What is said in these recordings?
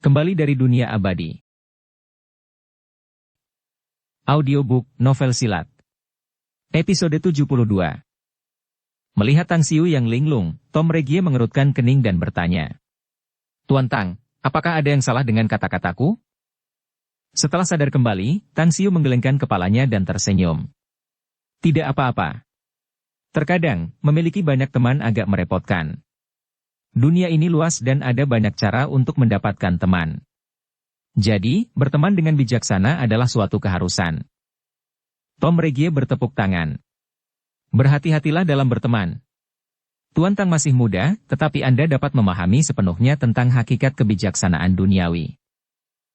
Kembali dari dunia abadi. Audiobook Novel Silat. Episode 72. Melihat Tang Xiu yang linglung, Tom Regie mengerutkan kening dan bertanya. Tuan Tang, apakah ada yang salah dengan kata-kataku? Setelah sadar kembali, Tang Xiu menggelengkan kepalanya dan tersenyum. Tidak apa-apa. Terkadang, memiliki banyak teman agak merepotkan. Dunia ini luas dan ada banyak cara untuk mendapatkan teman. Jadi, berteman dengan bijaksana adalah suatu keharusan. Tom Regie bertepuk tangan. Berhati-hatilah dalam berteman. Tuan Tang masih muda, tetapi Anda dapat memahami sepenuhnya tentang hakikat kebijaksanaan duniawi.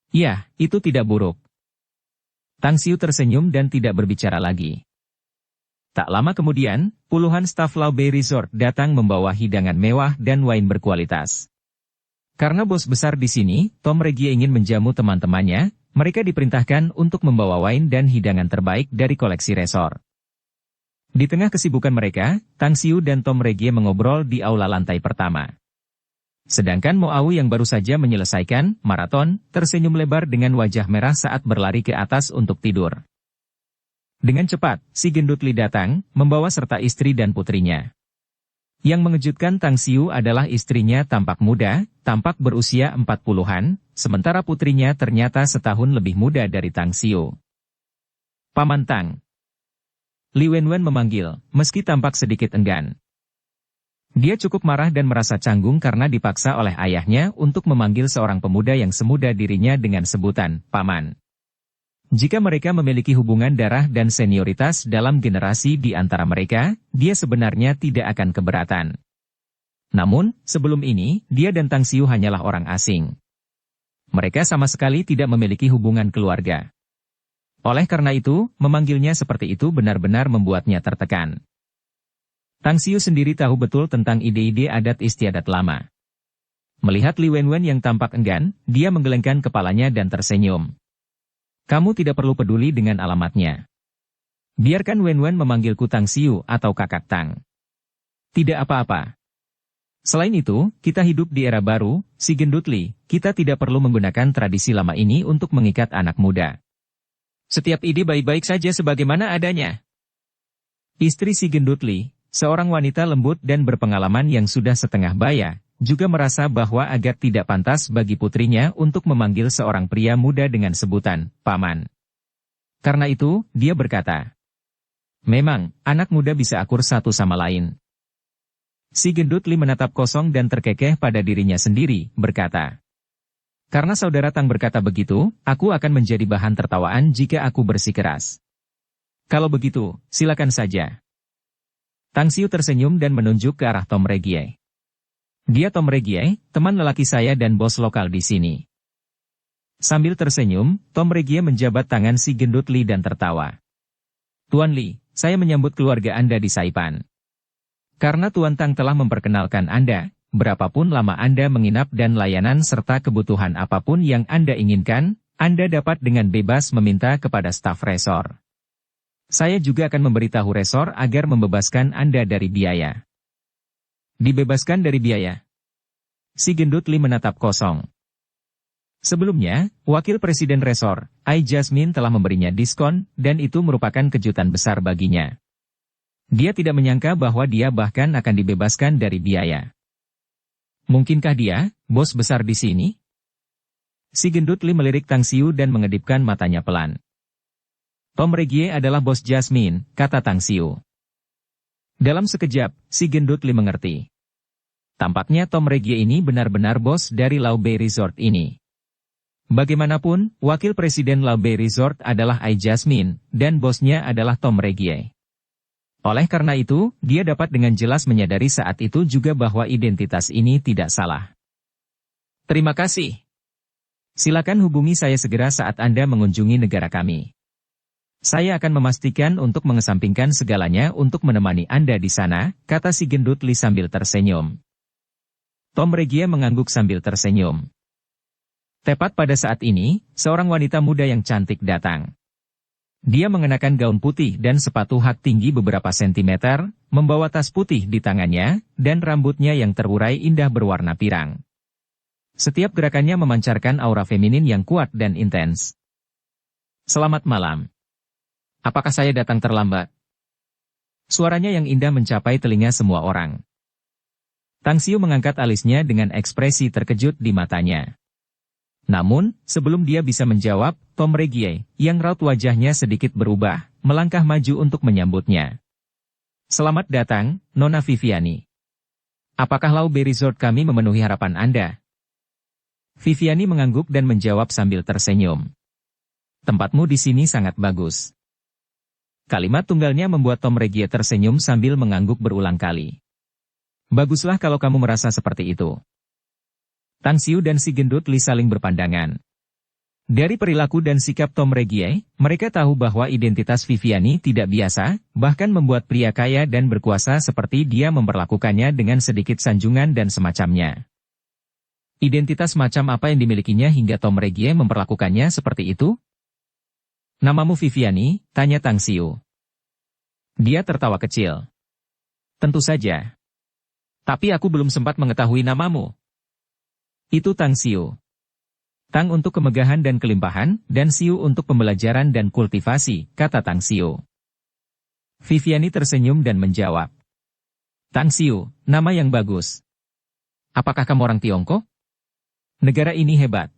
Ya, itu tidak buruk. Tang Xiu tersenyum dan tidak berbicara lagi. Tak lama kemudian, puluhan staf Lao Bei Resort datang membawa hidangan mewah dan wain berkualitas. Karena bos besar di sini, Tom Regie ingin menjamu teman-temannya, mereka diperintahkan untuk membawa wain dan hidangan terbaik dari koleksi resort. Di tengah kesibukan mereka, Tang Xiu dan Tom Regie mengobrol di aula lantai pertama. Sedangkan Mo Au yang baru saja menyelesaikan maraton, tersenyum lebar dengan wajah merah saat berlari ke atas untuk tidur. Dengan cepat, si gendut Li datang, membawa serta istri dan putrinya. Yang mengejutkan Tang Xiu adalah istrinya tampak muda, tampak berusia 40-an, sementara putrinya ternyata setahun lebih muda dari Tang Xiu. Paman Tang. Li Wenwen memanggil, meski tampak sedikit enggan. Dia cukup marah dan merasa canggung karena dipaksa oleh ayahnya untuk memanggil seorang pemuda yang semuda dirinya dengan sebutan, Paman. Jika mereka memiliki hubungan darah dan senioritas dalam generasi di antara mereka, dia sebenarnya tidak akan keberatan. Namun, sebelum ini, dia dan Tang Xiu hanyalah orang asing. Mereka sama sekali tidak memiliki hubungan keluarga. Oleh karena itu, memanggilnya seperti itu benar-benar membuatnya tertekan. Tang Xiu sendiri tahu betul tentang ide-ide adat istiadat lama. Melihat Li Wenwen yang tampak enggan, dia menggelengkan kepalanya dan tersenyum. Kamu tidak perlu peduli dengan alamatnya. Biarkan Wenwen memanggilku Tang Xiu atau Kakak Tang. Tidak apa-apa. Selain itu, kita hidup di era baru, si gendut Li, kita tidak perlu menggunakan tradisi lama ini untuk mengikat anak muda. Setiap ide baik-baik saja sebagaimana adanya. Istri si gendut Li, seorang wanita lembut dan berpengalaman yang sudah setengah baya, juga merasa bahwa agak tidak pantas bagi putrinya untuk memanggil seorang pria muda dengan sebutan, Paman. Karena itu, dia berkata, memang, anak muda bisa akur satu sama lain. Si gendut Li menatap kosong dan terkekeh pada dirinya sendiri, berkata, karena saudara Tang berkata begitu, aku akan menjadi bahan tertawaan jika aku bersikeras. Kalau begitu, silakan saja. Tang Xiu tersenyum dan menunjuk ke arah Tom Regie. Dia Tom Regie, teman lelaki saya dan bos lokal di sini. Sambil tersenyum, Tom Regie menjabat tangan si gendut Li dan tertawa. Tuan Li, saya menyambut keluarga Anda di Saipan. Karena Tuan Tang telah memperkenalkan Anda, berapapun lama Anda menginap dan layanan serta kebutuhan apapun yang Anda inginkan, Anda dapat dengan bebas meminta kepada staf resor. Saya juga akan memberitahu resor agar membebaskan Anda dari biaya. Dibebaskan dari biaya. Si gendut Li menatap kosong. Sebelumnya, Wakil Presiden Resor, Ai Jasmine telah memberinya diskon, dan itu merupakan kejutan besar baginya. Dia tidak menyangka bahwa dia bahkan akan dibebaskan dari biaya. Mungkinkah dia, bos besar di sini? Si gendut Li melirik Tang Xiu dan mengedipkan matanya pelan. Tom Regie adalah bos Jasmine, kata Tang Xiu. Dalam sekejap, si gendut Li mengerti. Tampaknya Tom Regie ini benar-benar bos dari Lao Bei Resort ini. Bagaimanapun, Wakil Presiden Lao Bei Resort adalah Ai Jasmine, dan bosnya adalah Tom Regie. Oleh karena itu, dia dapat dengan jelas menyadari saat itu juga bahwa identitas ini tidak salah. Terima kasih. Silakan hubungi saya segera saat Anda mengunjungi negara kami. Saya akan memastikan untuk mengesampingkan segalanya untuk menemani Anda di sana, kata si gendut Li sambil tersenyum. Tom Regie mengangguk sambil tersenyum. Tepat pada saat ini, seorang wanita muda yang cantik datang. Dia mengenakan gaun putih dan sepatu hak tinggi beberapa sentimeter, membawa tas putih di tangannya, dan rambutnya yang terurai indah berwarna pirang. Setiap gerakannya memancarkan aura feminin yang kuat dan intens. Selamat malam. Apakah saya datang terlambat? Suaranya yang indah mencapai telinga semua orang. Tang Xiu mengangkat alisnya dengan ekspresi terkejut di matanya. Namun, sebelum dia bisa menjawab, Tom Regie, yang raut wajahnya sedikit berubah, melangkah maju untuk menyambutnya. Selamat datang, Nona Viviani. Apakah Laube Resort kami memenuhi harapan Anda? Viviani mengangguk dan menjawab sambil tersenyum. Tempatmu di sini sangat bagus. Kalimat tunggalnya membuat Tom Regie tersenyum sambil mengangguk berulang kali. Baguslah kalau kamu merasa seperti itu. Tang Xiu dan si gendut Li saling berpandangan. Dari perilaku dan sikap Tom Regie, mereka tahu bahwa identitas Viviani tidak biasa, bahkan membuat pria kaya dan berkuasa seperti dia memperlakukannya dengan sedikit sanjungan dan semacamnya. Identitas macam apa yang dimilikinya hingga Tom Regie memperlakukannya seperti itu? Namamu Viviani, tanya Tang Xiu. Dia tertawa kecil. Tentu saja. Tapi aku belum sempat mengetahui namamu. Itu Tang Xiu. Tang untuk kemegahan dan kelimpahan, dan Xiu untuk pembelajaran dan kultivasi, kata Tang Xiu. Viviani tersenyum dan menjawab. Tang Xiu, nama yang bagus. Apakah kamu orang Tiongkok? Negara ini hebat.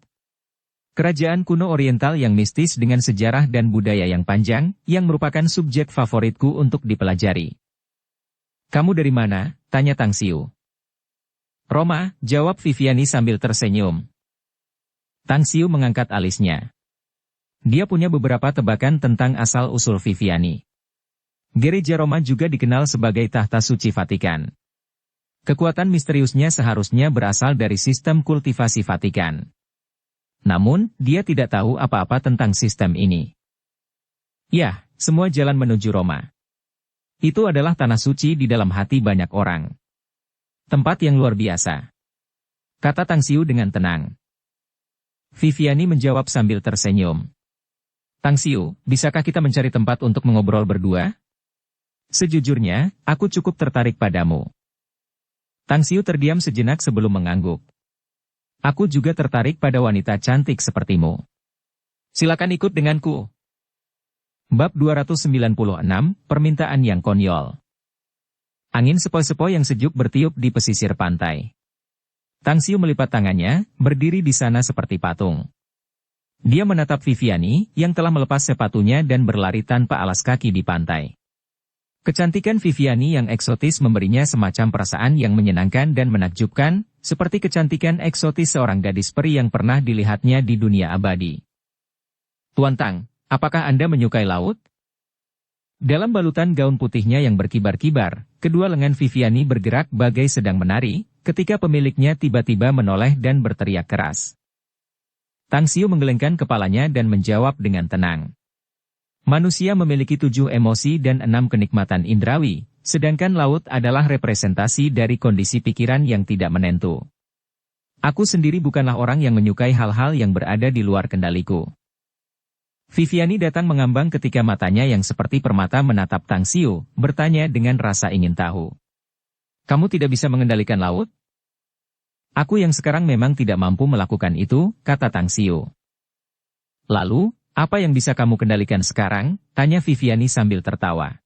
Kerajaan kuno oriental yang mistis dengan sejarah dan budaya yang panjang, yang merupakan subjek favoritku untuk dipelajari. Kamu dari mana? Tanya Tang Xiu. Roma, jawab Viviani sambil tersenyum. Tang Xiu mengangkat alisnya. Dia punya beberapa tebakan tentang asal-usul Viviani. Gereja Roma juga dikenal sebagai tahta suci Vatikan. Kekuatan misteriusnya seharusnya berasal dari sistem kultivasi Vatikan. Namun, dia tidak tahu apa-apa tentang sistem ini. Ya, semua jalan menuju Roma. Itu adalah tanah suci di dalam hati banyak orang. Tempat yang luar biasa. Kata Tang Xiu dengan tenang. Viviani menjawab sambil tersenyum. Tang Xiu, bisakah kita mencari tempat untuk mengobrol berdua? Sejujurnya, aku cukup tertarik padamu. Tang Xiu terdiam sejenak sebelum mengangguk. Aku juga tertarik pada wanita cantik sepertimu. Silakan ikut denganku. Bab 296, Permintaan yang Konyol. Angin sepoi-sepoi yang sejuk bertiup di pesisir pantai. Tang Xiu melipat tangannya, berdiri di sana seperti patung. Dia menatap Viviani, yang telah melepas sepatunya dan berlari tanpa alas kaki di pantai. Kecantikan Viviani yang eksotis memberinya semacam perasaan yang menyenangkan dan menakjubkan, seperti kecantikan eksotis seorang gadis peri yang pernah dilihatnya di dunia abadi. Tuan Tang, apakah Anda menyukai laut? Dalam balutan gaun putihnya yang berkibar-kibar, kedua lengan Viviani bergerak bagai sedang menari, ketika pemiliknya tiba-tiba menoleh dan berteriak keras. Tang Xiu menggelengkan kepalanya dan menjawab dengan tenang. Manusia memiliki 7 emosi dan 6 kenikmatan indrawi, sedangkan laut adalah representasi dari kondisi pikiran yang tidak menentu. Aku sendiri bukanlah orang yang menyukai hal-hal yang berada di luar kendaliku. Viviani datang mengambang ketika matanya yang seperti permata menatap Tang Xiu, bertanya dengan rasa ingin tahu. Kamu tidak bisa mengendalikan laut? Aku yang sekarang memang tidak mampu melakukan itu, kata Tang Xiu. Lalu, apa yang bisa kamu kendalikan sekarang? Tanya Viviani sambil tertawa.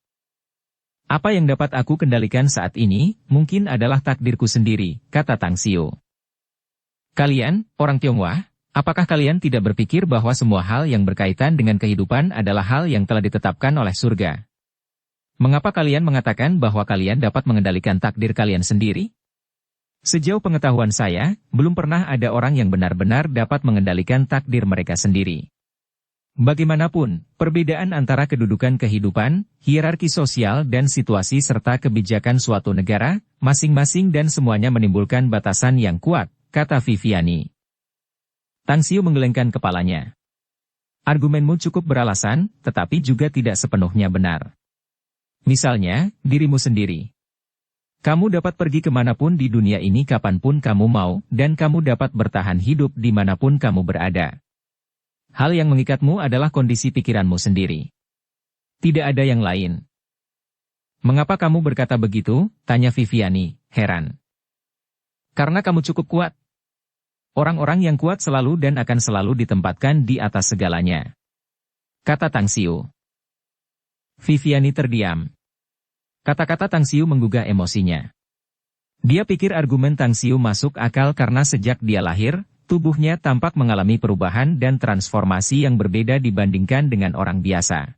Apa yang dapat aku kendalikan saat ini, mungkin adalah takdirku sendiri, kata Tang Xiu. Kalian, orang Tionghoa, apakah kalian tidak berpikir bahwa semua hal yang berkaitan dengan kehidupan adalah hal yang telah ditetapkan oleh surga? Mengapa kalian mengatakan bahwa kalian dapat mengendalikan takdir kalian sendiri? Sejauh pengetahuan saya, belum pernah ada orang yang benar-benar dapat mengendalikan takdir mereka sendiri. Bagaimanapun, perbedaan antara kedudukan kehidupan, hierarki sosial dan situasi serta kebijakan suatu negara, masing-masing dan semuanya menimbulkan batasan yang kuat, kata Viviani. Tang Xiu menggelengkan kepalanya. Argumenmu cukup beralasan, tetapi juga tidak sepenuhnya benar. Misalnya, dirimu sendiri. Kamu dapat pergi kemanapun di dunia ini kapanpun kamu mau, dan kamu dapat bertahan hidup dimanapun kamu berada. Hal yang mengikatmu adalah kondisi pikiranmu sendiri. Tidak ada yang lain. Mengapa kamu berkata begitu? Tanya Viviani, heran. Karena kamu cukup kuat. Orang-orang yang kuat selalu dan akan selalu ditempatkan di atas segalanya, kata Tang Xiu. Viviani terdiam. Kata-kata Tang Xiu menggugah emosinya. Dia pikir argumen Tang Xiu masuk akal karena sejak dia lahir, tubuhnya tampak mengalami perubahan dan transformasi yang berbeda dibandingkan dengan orang biasa.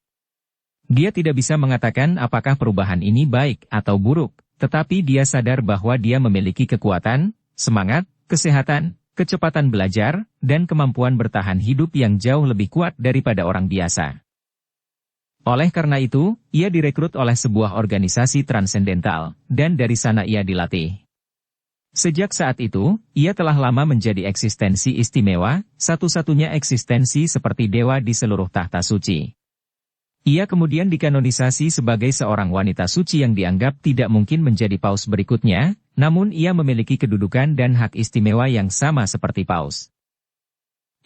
Dia tidak bisa mengatakan apakah perubahan ini baik atau buruk, tetapi dia sadar bahwa dia memiliki kekuatan, semangat, kesehatan, kecepatan belajar, dan kemampuan bertahan hidup yang jauh lebih kuat daripada orang biasa. Oleh karena itu, ia direkrut oleh sebuah organisasi transendental, dan dari sana ia dilatih. Sejak saat itu, ia telah lama menjadi eksistensi istimewa, satu-satunya eksistensi seperti dewa di seluruh tahta suci. Ia kemudian dikanonisasi sebagai seorang wanita suci yang dianggap tidak mungkin menjadi paus berikutnya, namun ia memiliki kedudukan dan hak istimewa yang sama seperti paus.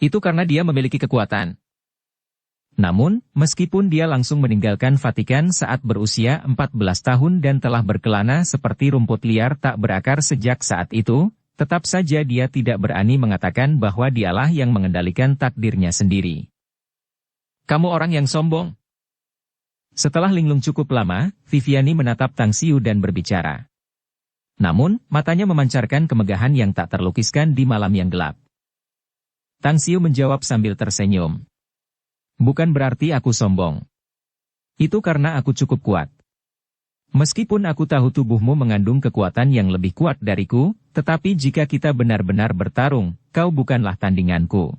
Itu karena dia memiliki kekuatan. Namun, meskipun dia langsung meninggalkan Vatikan saat berusia 14 tahun dan telah berkelana seperti rumput liar tak berakar sejak saat itu, tetap saja dia tidak berani mengatakan bahwa dialah yang mengendalikan takdirnya sendiri. Kamu orang yang sombong. Setelah linglung cukup lama, Viviani menatap Tang Xiu dan berbicara. Namun, matanya memancarkan kemegahan yang tak terlukiskan di malam yang gelap. Tang Xiu menjawab sambil tersenyum. Bukan berarti aku sombong. Itu karena aku cukup kuat. Meskipun aku tahu tubuhmu mengandung kekuatan yang lebih kuat dariku, tetapi jika kita benar-benar bertarung, kau bukanlah tandinganku.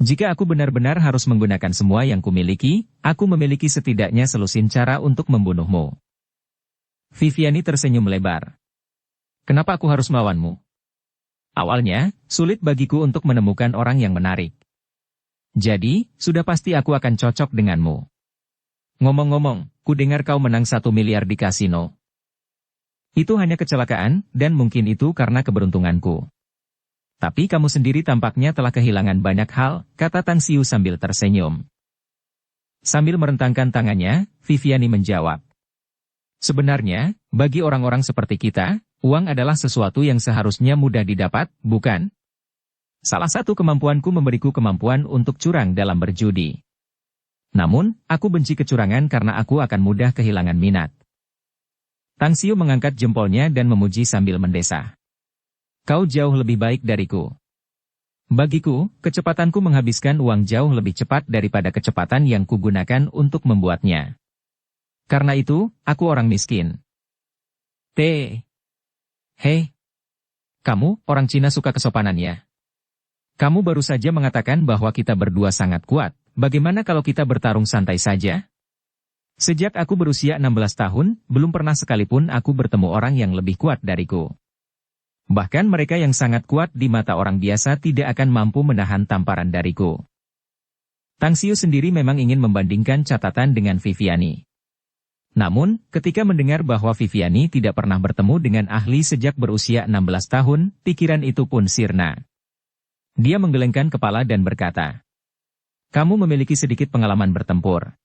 Jika aku benar-benar harus menggunakan semua yang kumiliki, aku memiliki setidaknya selusin cara untuk membunuhmu. Viviani tersenyum lebar. Kenapa aku harus melawanmu? Awalnya, sulit bagiku untuk menemukan orang yang menarik. Jadi, sudah pasti aku akan cocok denganmu. Ngomong-ngomong, ku dengar kau menang 1 miliar di kasino. Itu hanya kecelakaan, dan mungkin itu karena keberuntunganku. Tapi kamu sendiri tampaknya telah kehilangan banyak hal, kata Tang Xiu sambil tersenyum. Sambil merentangkan tangannya, Viviani menjawab. Sebenarnya, bagi orang-orang seperti kita, uang adalah sesuatu yang seharusnya mudah didapat, bukan? Salah satu kemampuanku memberiku kemampuan untuk curang dalam berjudi. Namun, aku benci kecurangan karena aku akan mudah kehilangan minat. Tang Xiu mengangkat jempolnya dan memuji sambil mendesah. Kau jauh lebih baik dariku. Bagiku, kecepatanku menghabiskan uang jauh lebih cepat daripada kecepatan yang kugunakan untuk membuatnya. Karena itu, aku orang miskin. Hei. Kamu, orang Cina suka kesopanannya. Kamu baru saja mengatakan bahwa kita berdua sangat kuat. Bagaimana kalau kita bertarung santai saja? Sejak aku berusia 16 tahun, belum pernah sekalipun aku bertemu orang yang lebih kuat dariku. Bahkan mereka yang sangat kuat di mata orang biasa tidak akan mampu menahan tamparan dariku. Tang Xiu sendiri memang ingin membandingkan catatan dengan Viviani. Namun, ketika mendengar bahwa Viviani tidak pernah bertemu dengan ahli sejak berusia 16 tahun, pikiran itu pun sirna. Dia menggelengkan kepala dan berkata, kamu memiliki sedikit pengalaman bertempur.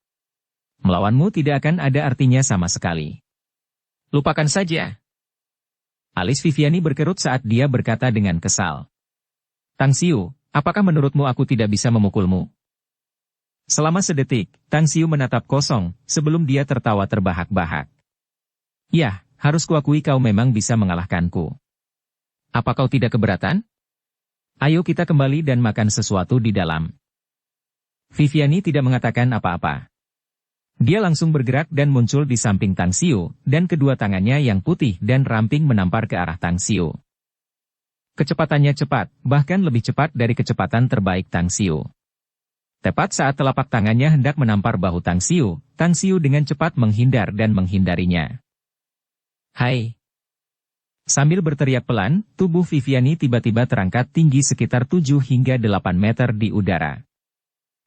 Melawanmu tidak akan ada artinya sama sekali. Lupakan saja. Alis Viviani berkerut saat dia berkata dengan kesal. Tang Xiu, apakah menurutmu aku tidak bisa memukulmu? Selama sedetik, Tang Xiu menatap kosong, sebelum dia tertawa terbahak-bahak. Yah, harus kuakui kau memang bisa mengalahkanku. Apa kau tidak keberatan? Ayo kita kembali dan makan sesuatu di dalam. Viviani tidak mengatakan apa-apa. Dia langsung bergerak dan muncul di samping Tang Xiu, dan kedua tangannya yang putih dan ramping menampar ke arah Tang Xiu. Kecepatannya cepat, bahkan lebih cepat dari kecepatan terbaik Tang Xiu. Tepat saat telapak tangannya hendak menampar bahu Tang Xiu dengan cepat menghindar dan menghindarinya. Hai! Sambil berteriak pelan, tubuh Viviani tiba-tiba terangkat tinggi sekitar 7 hingga 8 meter di udara.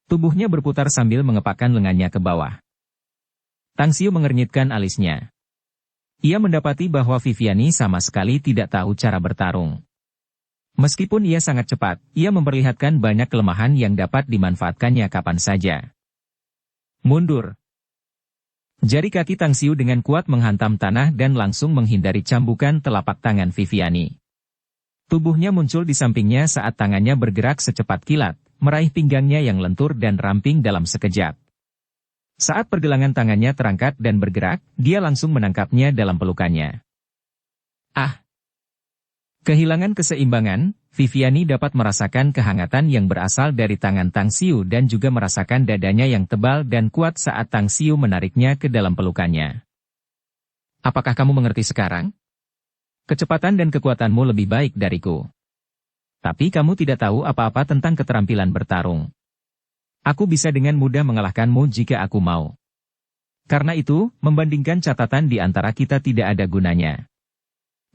Tubuhnya berputar sambil mengepakkan lengannya ke bawah. Tang Xiu mengernyitkan alisnya. Ia mendapati bahwa Viviani sama sekali tidak tahu cara bertarung. Meskipun ia sangat cepat, ia memperlihatkan banyak kelemahan yang dapat dimanfaatkannya kapan saja. Mundur. Jari kaki Tang Xiu dengan kuat menghantam tanah dan langsung menghindari cambukan telapak tangan Viviani. Tubuhnya muncul di sampingnya saat tangannya bergerak secepat kilat, meraih pinggangnya yang lentur dan ramping dalam sekejap. Saat pergelangan tangannya terangkat dan bergerak, dia langsung menangkapnya dalam pelukannya. Ah! Kehilangan keseimbangan, Viviani dapat merasakan kehangatan yang berasal dari tangan Tang Xiu dan juga merasakan dadanya yang tebal dan kuat saat Tang Xiu menariknya ke dalam pelukannya. Apakah kamu mengerti sekarang? Kecepatan dan kekuatanmu lebih baik dariku. Tapi kamu tidak tahu apa-apa tentang keterampilan bertarung. Aku bisa dengan mudah mengalahkanmu jika aku mau. Karena itu, membandingkan catatan di antara kita tidak ada gunanya.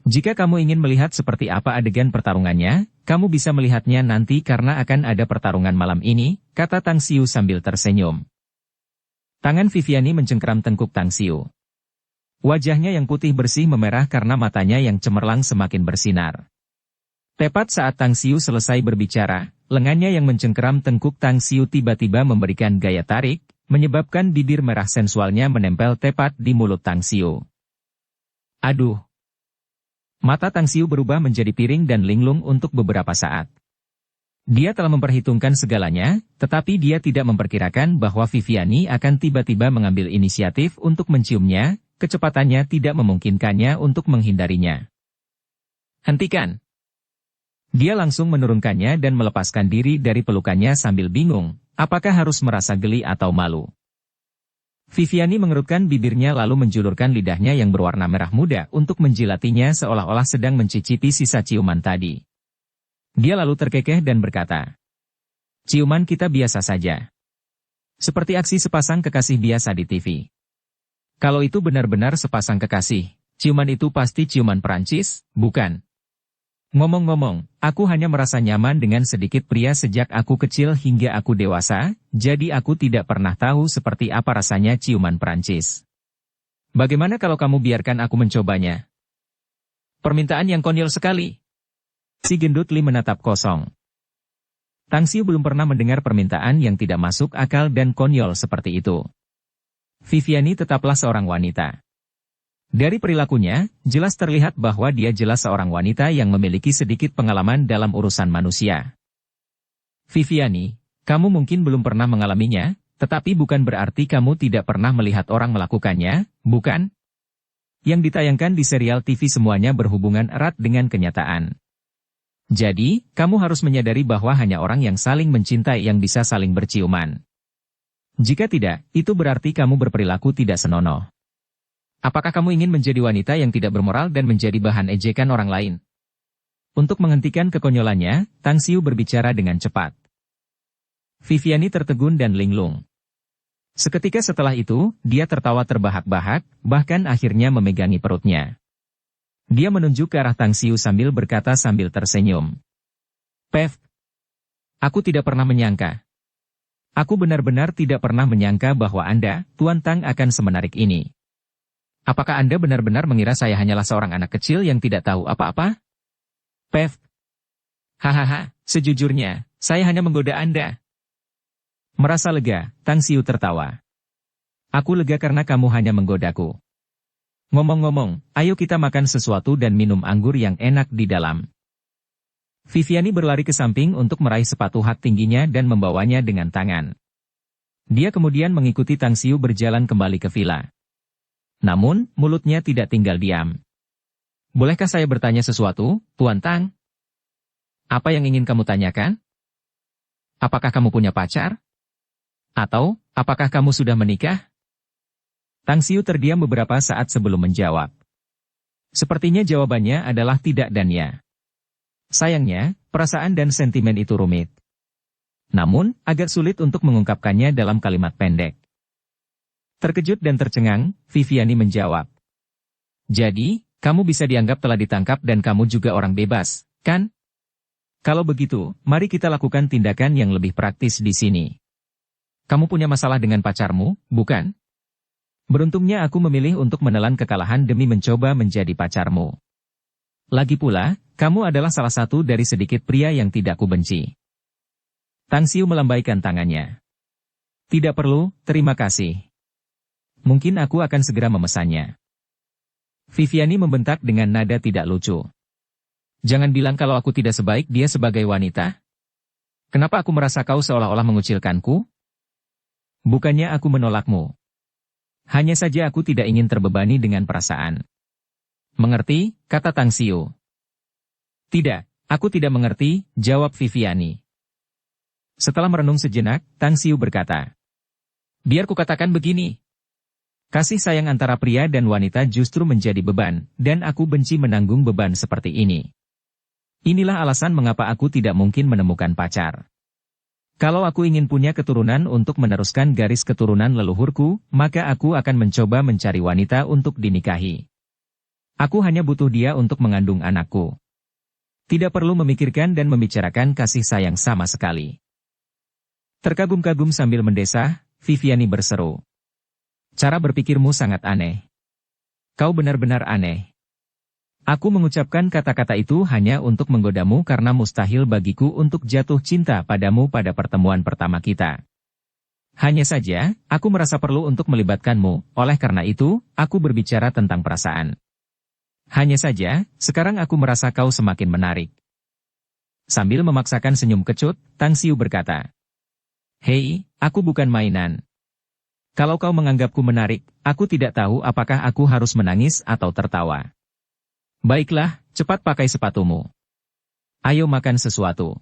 Jika kamu ingin melihat seperti apa adegan pertarungannya, kamu bisa melihatnya nanti karena akan ada pertarungan malam ini, kata Tang Xiu sambil tersenyum. Tangan Viviani mencengkeram tengkuk Tang Xiu. Wajahnya yang putih bersih memerah karena matanya yang cemerlang semakin bersinar. Tepat saat Tang Xiu selesai berbicara, lengannya yang mencengkeram tengkuk Tang Xiu tiba-tiba memberikan gaya tarik, menyebabkan bibir merah sensualnya menempel tepat di mulut Tang Xiu. Aduh! Mata Tang Xiu berubah menjadi piring dan linglung untuk beberapa saat. Dia telah memperhitungkan segalanya, tetapi dia tidak memperkirakan bahwa Viviani akan tiba-tiba mengambil inisiatif untuk menciumnya. Kecepatannya tidak memungkinkannya untuk menghindarinya. Hentikan! Dia langsung menurunkannya dan melepaskan diri dari pelukannya sambil bingung, apakah harus merasa geli atau malu. Viviani mengerutkan bibirnya lalu menjulurkan lidahnya yang berwarna merah muda untuk menjilatinya seolah-olah sedang mencicipi sisa ciuman tadi. Dia lalu terkekeh dan berkata, "Ciuman kita biasa saja. Seperti aksi sepasang kekasih biasa di TV. Kalau itu benar-benar sepasang kekasih, ciuman itu pasti ciuman Perancis, bukan? Ngomong-ngomong, aku hanya merasa nyaman dengan sedikit pria sejak aku kecil hingga aku dewasa, jadi aku tidak pernah tahu seperti apa rasanya ciuman Perancis. Bagaimana kalau kamu biarkan aku mencobanya?" Permintaan yang konyol sekali. Si gendut Li menatap kosong. Tang Xiu belum pernah mendengar permintaan yang tidak masuk akal dan konyol seperti itu. Viviani tetaplah seorang wanita. Dari perilakunya, jelas terlihat bahwa dia jelas seorang wanita yang memiliki sedikit pengalaman dalam urusan manusia. Viviani, kamu mungkin belum pernah mengalaminya, tetapi bukan berarti kamu tidak pernah melihat orang melakukannya, bukan? Yang ditayangkan di serial TV semuanya berhubungan erat dengan kenyataan. Jadi, kamu harus menyadari bahwa hanya orang yang saling mencintai yang bisa saling berciuman. Jika tidak, itu berarti kamu berperilaku tidak senonoh. Apakah kamu ingin menjadi wanita yang tidak bermoral dan menjadi bahan ejekan orang lain? Untuk menghentikan kekonyolannya, Tang Xiu berbicara dengan cepat. Viviani tertegun dan linglung. Seketika setelah itu, dia tertawa terbahak-bahak, bahkan akhirnya memegangi perutnya. Dia menunjuk ke arah Tang Xiu sambil berkata sambil tersenyum. "Pev, aku tidak pernah menyangka. Aku benar-benar tidak pernah menyangka bahwa Anda, Tuan Tang akan semenarik ini. Apakah Anda benar-benar mengira saya hanyalah seorang anak kecil yang tidak tahu apa-apa? Pev. Hahaha, sejujurnya, saya hanya menggoda Anda." Merasa lega, Tang Xiu tertawa. "Aku lega karena kamu hanya menggodaku. Ngomong-ngomong, ayo kita makan sesuatu dan minum anggur yang enak di dalam." Viviani berlari ke samping untuk meraih sepatu hak tingginya dan membawanya dengan tangan. Dia kemudian mengikuti Tang Xiu berjalan kembali ke villa. Namun, mulutnya tidak tinggal diam. "Bolehkah saya bertanya sesuatu, Tuan Tang?" "Apa yang ingin kamu tanyakan? Apakah kamu punya pacar? Atau, apakah kamu sudah menikah?" Tang Xiu terdiam beberapa saat sebelum menjawab. Sepertinya jawabannya adalah tidak dan ya. Sayangnya, perasaan dan sentimen itu rumit. Namun, agak sulit untuk mengungkapkannya dalam kalimat pendek. Terkejut dan tercengang, Viviani menjawab. "Jadi, kamu bisa dianggap telah ditangkap dan kamu juga orang bebas, kan? Kalau begitu, mari kita lakukan tindakan yang lebih praktis di sini. Kamu punya masalah dengan pacarmu, bukan? Beruntungnya aku memilih untuk menelan kekalahan demi mencoba menjadi pacarmu. Lagi pula, kamu adalah salah satu dari sedikit pria yang tidak kubenci." Tang Xiu melambaikan tangannya. "Tidak perlu, terima kasih. Mungkin aku akan segera memesannya." Viviani membentak dengan nada tidak lucu. Jangan bilang kalau aku tidak sebaik dia sebagai wanita. Kenapa aku merasa kau seolah-olah mengucilkanku? Bukannya aku menolakmu. Hanya saja aku tidak ingin terbebani dengan perasaan. Mengerti, kata Tang Xiu. Tidak, aku tidak mengerti, jawab Viviani. Setelah merenung sejenak, Tang Xiu berkata. Biar kukatakan begini. Kasih sayang antara pria dan wanita justru menjadi beban, dan aku benci menanggung beban seperti ini. Inilah alasan mengapa aku tidak mungkin menemukan pacar. Kalau aku ingin punya keturunan untuk meneruskan garis keturunan leluhurku, maka aku akan mencoba mencari wanita untuk dinikahi. Aku hanya butuh dia untuk mengandung anakku. Tidak perlu memikirkan dan membicarakan kasih sayang sama sekali. Terkagum-kagum sambil mendesah, Viviani berseru. Cara berpikirmu sangat aneh. Kau benar-benar aneh. Aku mengucapkan kata-kata itu hanya untuk menggodamu karena mustahil bagiku untuk jatuh cinta padamu pada pertemuan pertama kita. Hanya saja, aku merasa perlu untuk melibatkanmu, oleh karena itu, aku berbicara tentang perasaan. Hanya saja, sekarang aku merasa kau semakin menarik. Sambil memaksakan senyum kecut, Tang Xiu berkata. Hei, aku bukan mainan. Kalau kau menganggapku menarik, aku tidak tahu apakah aku harus menangis atau tertawa. Baiklah, cepat pakai sepatumu. Ayo makan sesuatu.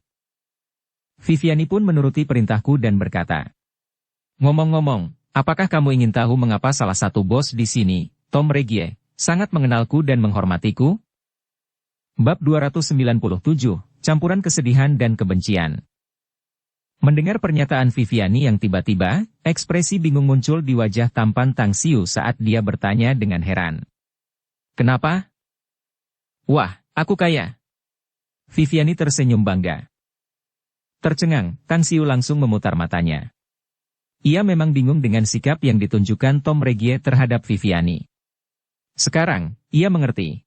Viviani pun menuruti perintahku dan berkata. Ngomong-ngomong, apakah kamu ingin tahu mengapa salah satu bos di sini, Tom Regie, sangat mengenalku dan menghormatiku? Bab 297, Campuran Kesedihan dan Kebencian. Mendengar pernyataan Viviani yang tiba-tiba, ekspresi bingung muncul di wajah tampan Tang Xiu saat dia bertanya dengan heran. Kenapa? Wah, aku kaya. Viviani tersenyum bangga. Tercengang, Tang Xiu langsung memutar matanya. Ia memang bingung dengan sikap yang ditunjukkan Tom Regie terhadap Viviani. Sekarang, ia mengerti.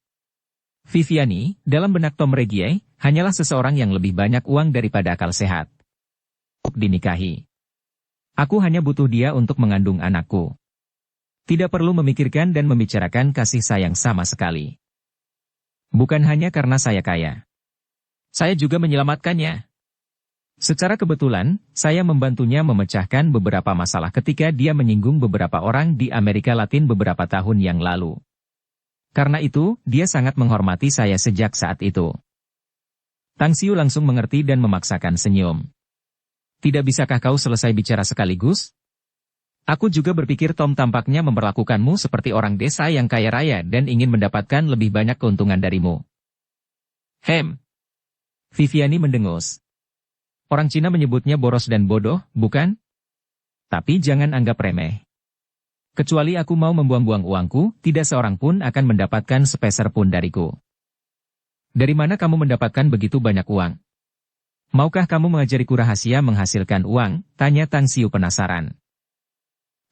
Viviani, dalam benak Tom Regie, hanyalah seseorang yang lebih banyak uang daripada akal sehat. Untuk dinikahi. Aku hanya butuh dia untuk mengandung anakku. Tidak perlu memikirkan dan membicarakan kasih sayang sama sekali. Bukan hanya karena saya kaya. Saya juga menyelamatkannya. Secara kebetulan, saya membantunya memecahkan beberapa masalah ketika dia menyinggung beberapa orang di Amerika Latin beberapa tahun yang lalu. Karena itu, dia sangat menghormati saya sejak saat itu. Tang Xiu langsung mengerti dan memaksakan senyum. Tidak bisakah kau selesai bicara sekaligus? Aku juga berpikir Tom tampaknya memperlakukanmu seperti orang desa yang kaya raya dan ingin mendapatkan lebih banyak keuntungan darimu. Viviani mendengus. Orang Cina menyebutnya boros dan bodoh, bukan? Tapi jangan anggap remeh. Kecuali aku mau membuang-buang uangku, tidak seorang pun akan mendapatkan sepeser pun dariku. Dari mana kamu mendapatkan begitu banyak uang? Maukah kamu mengajariku rahasia menghasilkan uang? Tanya Tang Xiu penasaran.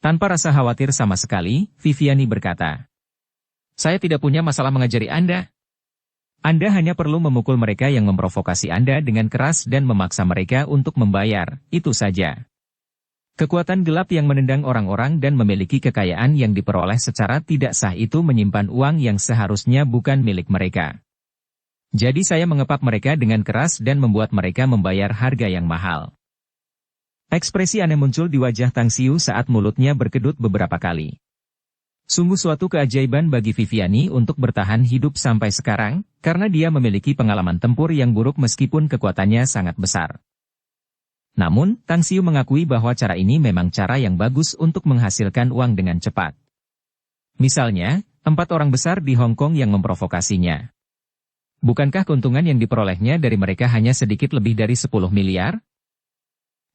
Tanpa rasa khawatir sama sekali, Viviani berkata. Saya tidak punya masalah mengajari Anda. Anda hanya perlu memukul mereka yang memprovokasi Anda dengan keras dan memaksa mereka untuk membayar, itu saja. Kekuatan gelap yang menendang orang-orang dan memiliki kekayaan yang diperoleh secara tidak sah itu menyimpan uang yang seharusnya bukan milik mereka. Jadi saya mengepak mereka dengan keras dan membuat mereka membayar harga yang mahal. Ekspresi aneh muncul di wajah Tang Xiu saat mulutnya berkedut beberapa kali. Sungguh suatu keajaiban bagi Viviani untuk bertahan hidup sampai sekarang, karena dia memiliki pengalaman tempur yang buruk meskipun kekuatannya sangat besar. Namun, Tang Xiu mengakui bahwa cara ini memang cara yang bagus untuk menghasilkan uang dengan cepat. Misalnya, 4 orang besar di Hong Kong yang memprovokasinya. Bukankah keuntungan yang diperolehnya dari mereka hanya sedikit lebih dari 10 miliar?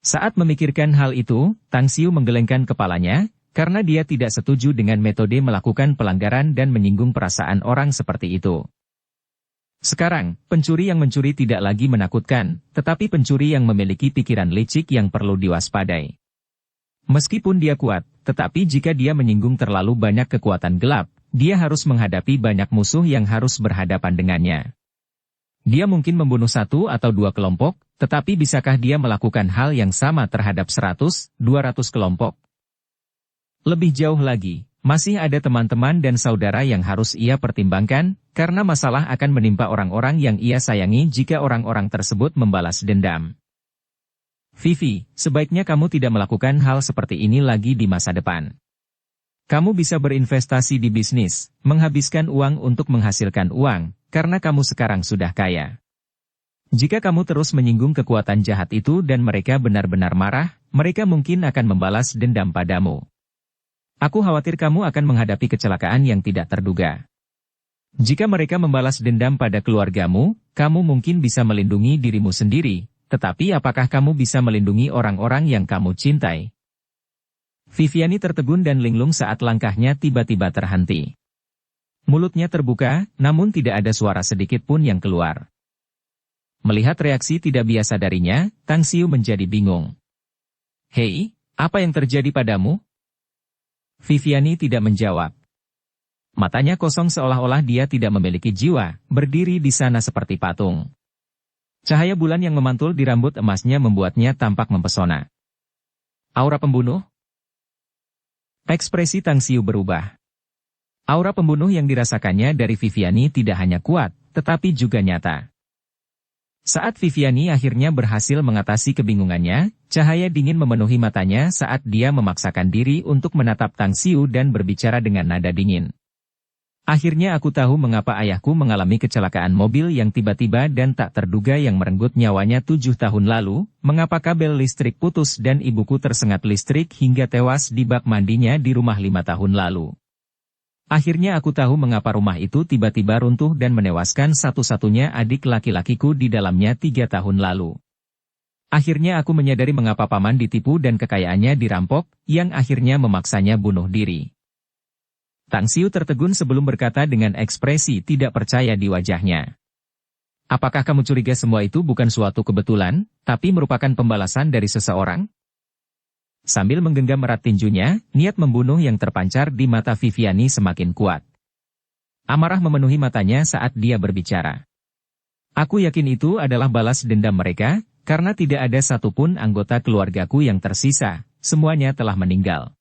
Saat memikirkan hal itu, Tang Xiu menggelengkan kepalanya, karena dia tidak setuju dengan metode melakukan pelanggaran dan menyinggung perasaan orang seperti itu. Sekarang, pencuri yang mencuri tidak lagi menakutkan, tetapi pencuri yang memiliki pikiran licik yang perlu diwaspadai. Meskipun dia kuat, tetapi jika dia menyinggung terlalu banyak kekuatan gelap, dia harus menghadapi banyak musuh yang harus berhadapan dengannya. Dia mungkin membunuh 1 atau 2 kelompok, tetapi bisakah dia melakukan hal yang sama terhadap 100, 200 kelompok? Lebih jauh lagi, masih ada teman-teman dan saudara yang harus ia pertimbangkan, karena masalah akan menimpa orang-orang yang ia sayangi jika orang-orang tersebut membalas dendam. Vivi, sebaiknya kamu tidak melakukan hal seperti ini lagi di masa depan. Kamu bisa berinvestasi di bisnis, menghabiskan uang untuk menghasilkan uang, karena kamu sekarang sudah kaya. Jika kamu terus menyinggung kekuatan jahat itu dan mereka benar-benar marah, mereka mungkin akan membalas dendam padamu. Aku khawatir kamu akan menghadapi kecelakaan yang tidak terduga. Jika mereka membalas dendam pada keluargamu, kamu mungkin bisa melindungi dirimu sendiri, tetapi apakah kamu bisa melindungi orang-orang yang kamu cintai? Viviani tertegun dan linglung saat langkahnya tiba-tiba terhenti. Mulutnya terbuka, namun tidak ada suara sedikit pun yang keluar. Melihat reaksi tidak biasa darinya, Tang Xiu menjadi bingung. Hei, apa yang terjadi padamu? Viviani tidak menjawab. Matanya kosong seolah-olah dia tidak memiliki jiwa, berdiri di sana seperti patung. Cahaya bulan yang memantul di rambut emasnya membuatnya tampak mempesona. Aura pembunuh? Ekspresi Tang Xiu berubah. Aura pembunuh yang dirasakannya dari Viviani tidak hanya kuat, tetapi juga nyata. Saat Viviani akhirnya berhasil mengatasi kebingungannya, cahaya dingin memenuhi matanya saat dia memaksakan diri untuk menatap Tang Xiu dan berbicara dengan nada dingin. Akhirnya aku tahu mengapa ayahku mengalami kecelakaan mobil yang tiba-tiba dan tak terduga yang merenggut nyawanya 7 tahun lalu, mengapa kabel listrik putus dan ibuku tersengat listrik hingga tewas di bak mandinya di rumah 5 tahun lalu. Akhirnya aku tahu mengapa rumah itu tiba-tiba runtuh dan menewaskan satu-satunya adik laki-lakiku di dalamnya 3 tahun lalu. Akhirnya aku menyadari mengapa paman ditipu dan kekayaannya dirampok, yang akhirnya memaksanya bunuh diri. Tang Xiu tertegun sebelum berkata dengan ekspresi tidak percaya di wajahnya. Apakah kamu curiga semua itu bukan suatu kebetulan, tapi merupakan pembalasan dari seseorang? Sambil menggenggam erat tinjunya, niat membunuh yang terpancar di mata Viviani semakin kuat. Amarah memenuhi matanya saat dia berbicara. Aku yakin itu adalah balas dendam mereka, karena tidak ada satupun anggota keluargaku yang tersisa, semuanya telah meninggal.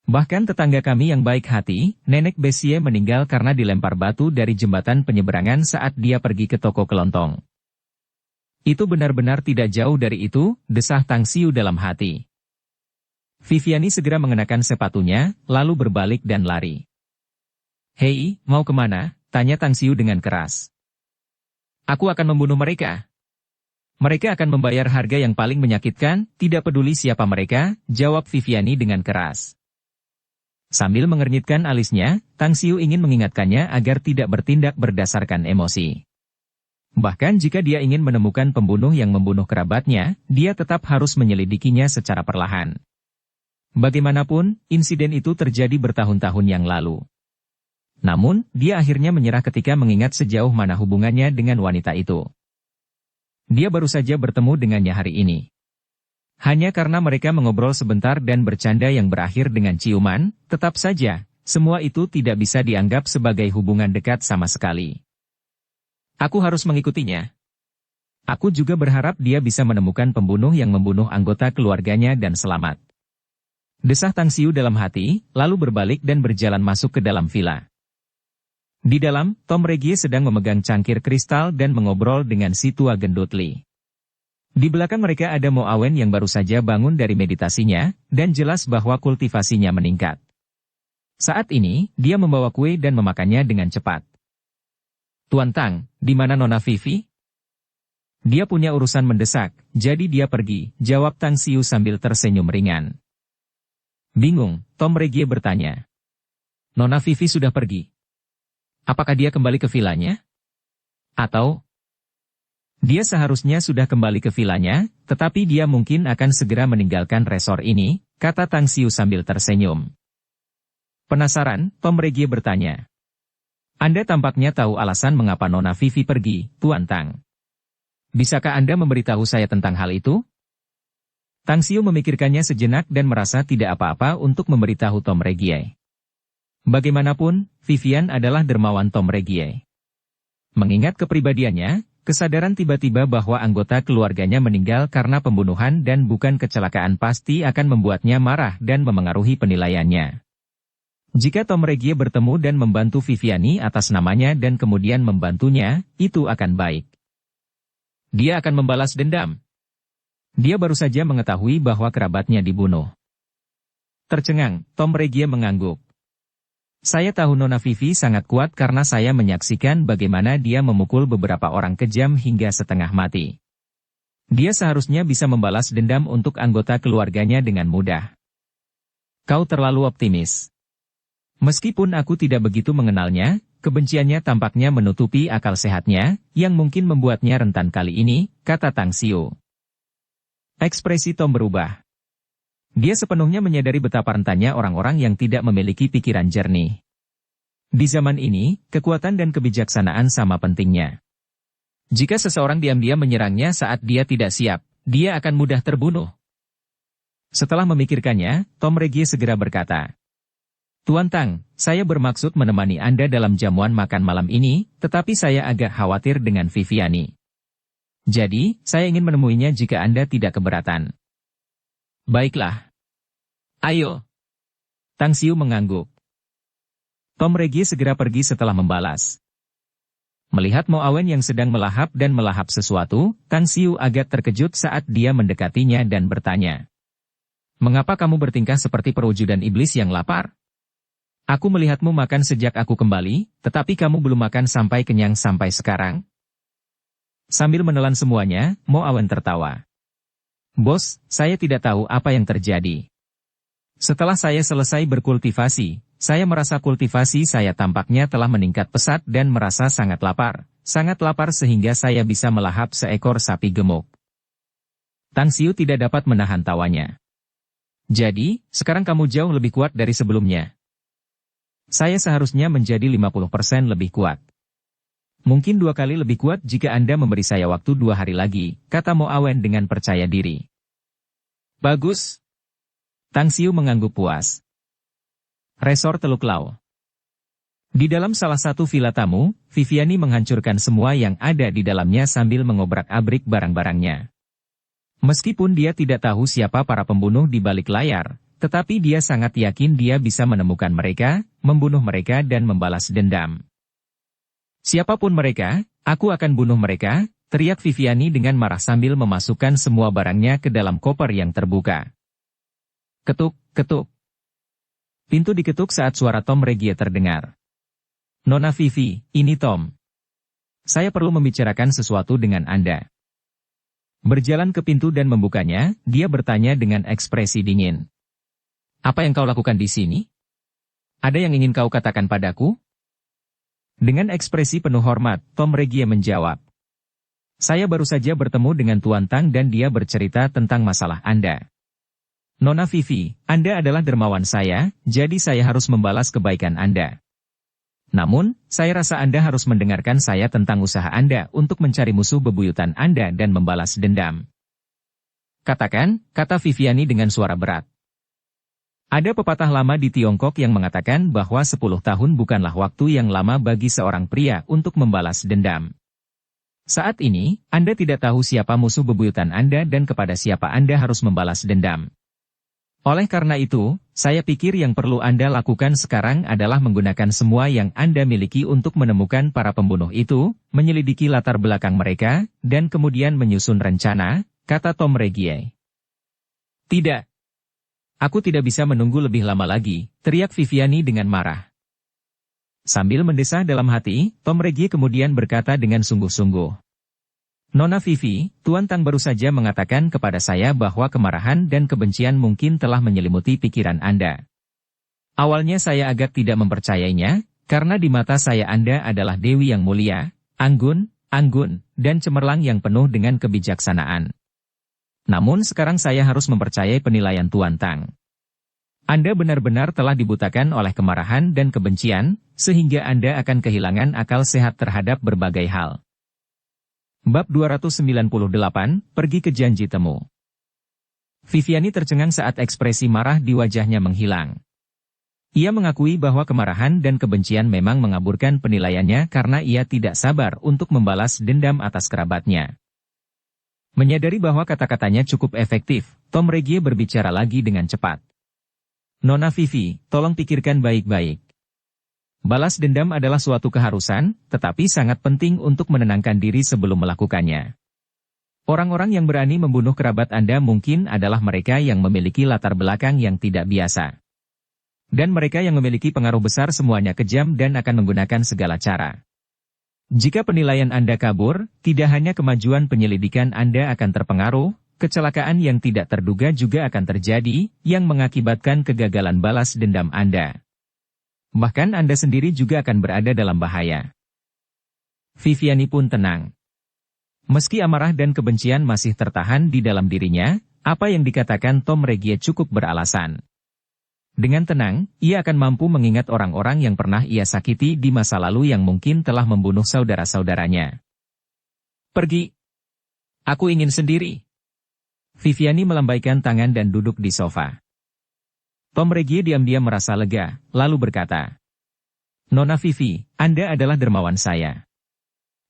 Bahkan tetangga kami yang baik hati, Nenek Bessie meninggal karena dilempar batu dari jembatan penyeberangan saat dia pergi ke toko kelontong. Itu benar-benar tidak jauh dari itu, desah Tang Xiu dalam hati. Viviani segera mengenakan sepatunya, lalu berbalik dan lari. Hei, mau kemana? Tanya Tang Xiu dengan keras. Aku akan membunuh mereka. Mereka akan membayar harga yang paling menyakitkan, tidak peduli siapa mereka, jawab Viviani dengan keras. Sambil mengernyitkan alisnya, Tang Xiu ingin mengingatkannya agar tidak bertindak berdasarkan emosi. Bahkan jika dia ingin menemukan pembunuh yang membunuh kerabatnya, dia tetap harus menyelidikinya secara perlahan. Bagaimanapun, insiden itu terjadi bertahun-tahun yang lalu. Namun, dia akhirnya menyerah ketika mengingat sejauh mana hubungannya dengan wanita itu. Dia baru saja bertemu dengannya hari ini. Hanya karena mereka mengobrol sebentar dan bercanda yang berakhir dengan ciuman, tetap saja, semua itu tidak bisa dianggap sebagai hubungan dekat sama sekali. Aku harus mengikutinya. Aku juga berharap dia bisa menemukan pembunuh yang membunuh anggota keluarganya dan selamat. Desah Tang Xiu dalam hati, lalu berbalik dan berjalan masuk ke dalam villa. Di dalam, Tom Regie sedang memegang cangkir kristal dan mengobrol dengan si tua gendut Li. Di belakang mereka ada Mo Awen yang baru saja bangun dari meditasinya, dan jelas bahwa kultivasinya meningkat. Saat ini, dia membawa kue dan memakannya dengan cepat. Tuan Tang, di mana Nona Vivi? Dia punya urusan mendesak, jadi dia pergi, jawab Tang Xiu sambil tersenyum ringan. Bingung, Tom Regie bertanya. Nona Vivi sudah pergi. Apakah dia kembali ke vilanya? Atau dia seharusnya sudah kembali ke vilanya, tetapi dia mungkin akan segera meninggalkan resor ini, kata Tang Xiu sambil tersenyum. Penasaran, Tom Regie bertanya. Anda tampaknya tahu alasan mengapa Nona Vivi pergi, Tuan Tang. Bisakah Anda memberitahu saya tentang hal itu? Tang Xiu memikirkannya sejenak dan merasa tidak apa-apa untuk memberitahu Tom Regie. Bagaimanapun, Vivian adalah dermawan Tom Regie. Mengingat kepribadiannya, kesadaran tiba-tiba bahwa anggota keluarganya meninggal karena pembunuhan dan bukan kecelakaan pasti akan membuatnya marah dan memengaruhi penilaiannya. Jika Tom Regie bertemu dan membantu Viviani atas namanya dan kemudian membantunya, itu akan baik. Dia akan membalas dendam. Dia baru saja mengetahui bahwa kerabatnya dibunuh. Tercengang, Tom Regie mengangguk. Saya tahu Nona Vivi sangat kuat karena saya menyaksikan bagaimana dia memukul beberapa orang kejam hingga setengah mati. Dia seharusnya bisa membalas dendam untuk anggota keluarganya dengan mudah. Kau terlalu optimis. Meskipun aku tidak begitu mengenalnya, kebenciannya tampaknya menutupi akal sehatnya, yang mungkin membuatnya rentan kali ini, kata Tang Xiu. Ekspresi Tom berubah. Dia sepenuhnya menyadari betapa rentannya orang-orang yang tidak memiliki pikiran jernih. Di zaman ini, kekuatan dan kebijaksanaan sama pentingnya. Jika seseorang diam-diam menyerangnya saat dia tidak siap, dia akan mudah terbunuh. Setelah memikirkannya, Tom Regie segera berkata, Tuan Tang, saya bermaksud menemani Anda dalam jamuan makan malam ini, tetapi saya agak khawatir dengan Viviani. Jadi, saya ingin menemuinya jika Anda tidak keberatan. Baiklah. Ayo. Tang Xiu mengangguk. Tom Regie segera pergi setelah membalas. Melihat Mo Awen yang sedang melahap dan melahap sesuatu, Tang Xiu agak terkejut saat dia mendekatinya dan bertanya. Mengapa kamu bertingkah seperti perwujudan iblis yang lapar? Aku melihatmu makan sejak aku kembali, tetapi kamu belum makan sampai kenyang sampai sekarang. Sambil menelan semuanya, Mo Awen tertawa. Bos, saya tidak tahu apa yang terjadi. Setelah saya selesai berkultivasi, saya merasa kultivasi saya tampaknya telah meningkat pesat dan merasa sangat lapar sehingga saya bisa melahap seekor sapi gemuk. Tang Xiu tidak dapat menahan tawanya. Jadi, sekarang kamu jauh lebih kuat dari sebelumnya. Saya seharusnya menjadi 50% lebih kuat. Mungkin 2 kali lebih kuat jika Anda memberi saya waktu 2 hari lagi, kata Mo Awen dengan percaya diri. Bagus. Tang Xiu mengangguk puas. Resor Teluk Lau. Di dalam salah satu villa tamu, Viviani menghancurkan semua yang ada di dalamnya sambil mengobrak-abrik barang-barangnya. Meskipun dia tidak tahu siapa para pembunuh di balik layar, tetapi dia sangat yakin dia bisa menemukan mereka, membunuh mereka dan membalas dendam. Siapapun mereka, aku akan bunuh mereka, teriak Viviani dengan marah sambil memasukkan semua barangnya ke dalam koper yang terbuka. Ketuk, ketuk. Pintu diketuk saat suara Tom Regie terdengar. Nona Vivi, ini Tom. Saya perlu membicarakan sesuatu dengan Anda. Berjalan ke pintu dan membukanya, dia bertanya dengan ekspresi dingin. Apa yang kau lakukan di sini? Ada yang ingin kau katakan padaku? Dengan ekspresi penuh hormat, Tom Regie menjawab. Saya baru saja bertemu dengan Tuan Tang dan dia bercerita tentang masalah Anda. Nona Vivi, Anda adalah dermawan saya, jadi saya harus membalas kebaikan Anda. Namun, saya rasa Anda harus mendengarkan saya tentang usaha Anda untuk mencari musuh bebuyutan Anda dan membalas dendam. Katakan, kata Viviani dengan suara berat. Ada pepatah lama di Tiongkok yang mengatakan bahwa 10 tahun bukanlah waktu yang lama bagi seorang pria untuk membalas dendam. Saat ini, Anda tidak tahu siapa musuh bebuyutan Anda dan kepada siapa Anda harus membalas dendam. Oleh karena itu, saya pikir yang perlu Anda lakukan sekarang adalah menggunakan semua yang Anda miliki untuk menemukan para pembunuh itu, menyelidiki latar belakang mereka, dan kemudian menyusun rencana, kata Tom Regie. Tidak. Aku tidak bisa menunggu lebih lama lagi, teriak Viviani dengan marah. Sambil mendesah dalam hati, Tom Regie kemudian berkata dengan sungguh-sungguh. Nona Vivi, Tuan Tang baru saja mengatakan kepada saya bahwa kemarahan dan kebencian mungkin telah menyelimuti pikiran Anda. Awalnya saya agak tidak mempercayainya, karena di mata saya Anda adalah dewi yang mulia, anggun, dan cemerlang yang penuh dengan kebijaksanaan. Namun sekarang saya harus mempercayai penilaian Tuan Tang. Anda benar-benar telah dibutakan oleh kemarahan dan kebencian, sehingga Anda akan kehilangan akal sehat terhadap berbagai hal. Bab 298, Pergi ke Janji Temu. Viviani tercengang saat ekspresi marah di wajahnya menghilang. Ia mengakui bahwa kemarahan dan kebencian memang mengaburkan penilaiannya karena ia tidak sabar untuk membalas dendam atas kerabatnya. Menyadari bahwa kata-katanya cukup efektif, Tom Regie berbicara lagi dengan cepat. Nona Vivi, tolong pikirkan baik-baik. Balas dendam adalah suatu keharusan, tetapi sangat penting untuk menenangkan diri sebelum melakukannya. Orang-orang yang berani membunuh kerabat Anda mungkin adalah mereka yang memiliki latar belakang yang tidak biasa. Dan mereka yang memiliki pengaruh besar semuanya kejam dan akan menggunakan segala cara. Jika penilaian Anda kabur, tidak hanya kemajuan penyelidikan Anda akan terpengaruh, kecelakaan yang tidak terduga juga akan terjadi, yang mengakibatkan kegagalan balas dendam Anda. Bahkan Anda sendiri juga akan berada dalam bahaya. Viviani pun tenang. Meski amarah dan kebencian masih tertahan di dalam dirinya, apa yang dikatakan Tom Regie cukup beralasan. Dengan tenang, ia akan mampu mengingat orang-orang yang pernah ia sakiti di masa lalu yang mungkin telah membunuh saudara-saudaranya. Pergi. Aku ingin sendiri. Viviani melambaikan tangan dan duduk di sofa. Tom Regie diam-diam merasa lega, lalu berkata, Nona Vivi, Anda adalah dermawan saya.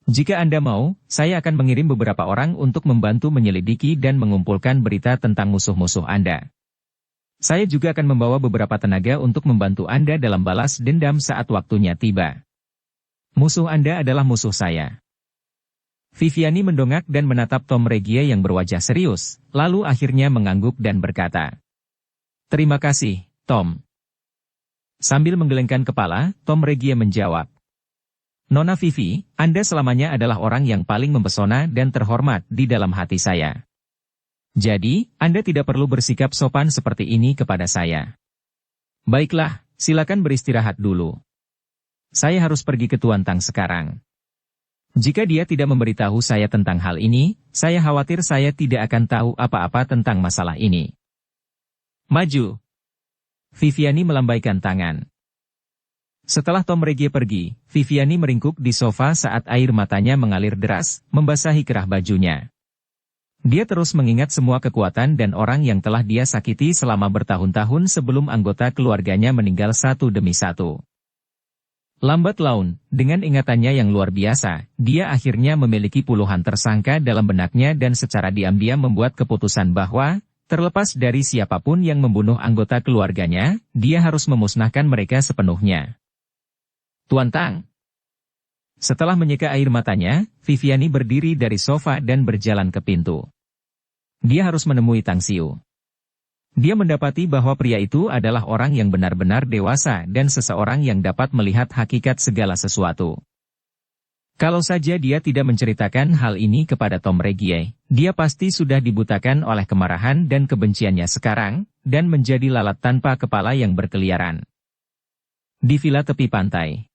Jika Anda mau, saya akan mengirim beberapa orang untuk membantu menyelidiki dan mengumpulkan berita tentang musuh-musuh Anda. Saya juga akan membawa beberapa tenaga untuk membantu Anda dalam balas dendam saat waktunya tiba. Musuh Anda adalah musuh saya. Viviani mendongak dan menatap Tom Regie yang berwajah serius, lalu akhirnya mengangguk dan berkata, Terima kasih, Tom. Sambil menggelengkan kepala, Tom Regie menjawab. Nona Vivi, Anda selamanya adalah orang yang paling mempesona dan terhormat di dalam hati saya. Jadi, Anda tidak perlu bersikap sopan seperti ini kepada saya. Baiklah, silakan beristirahat dulu. Saya harus pergi ke Tuan Tang sekarang. Jika dia tidak memberitahu saya tentang hal ini, saya khawatir saya tidak akan tahu apa-apa tentang masalah ini. Maju. Viviani melambaikan tangan. Setelah Tom Regie pergi, Viviani meringkuk di sofa saat air matanya mengalir deras, membasahi kerah bajunya. Dia terus mengingat semua kekuatan dan orang yang telah dia sakiti selama bertahun-tahun sebelum anggota keluarganya meninggal satu demi satu. Lambat laun, dengan ingatannya yang luar biasa, dia akhirnya memiliki puluhan tersangka dalam benaknya dan secara diam-diam membuat keputusan bahwa, terlepas dari siapapun yang membunuh anggota keluarganya, dia harus memusnahkan mereka sepenuhnya. Tuan Tang. Setelah menyeka air matanya, Viviani berdiri dari sofa dan berjalan ke pintu. Dia harus menemui Tang Xiu. Dia mendapati bahwa pria itu adalah orang yang benar-benar dewasa dan seseorang yang dapat melihat hakikat segala sesuatu. Kalau saja dia tidak menceritakan hal ini kepada Tom Regie, dia pasti sudah dibutakan oleh kemarahan dan kebenciannya sekarang, dan menjadi lalat tanpa kepala yang berkeliaran. Di villa tepi pantai.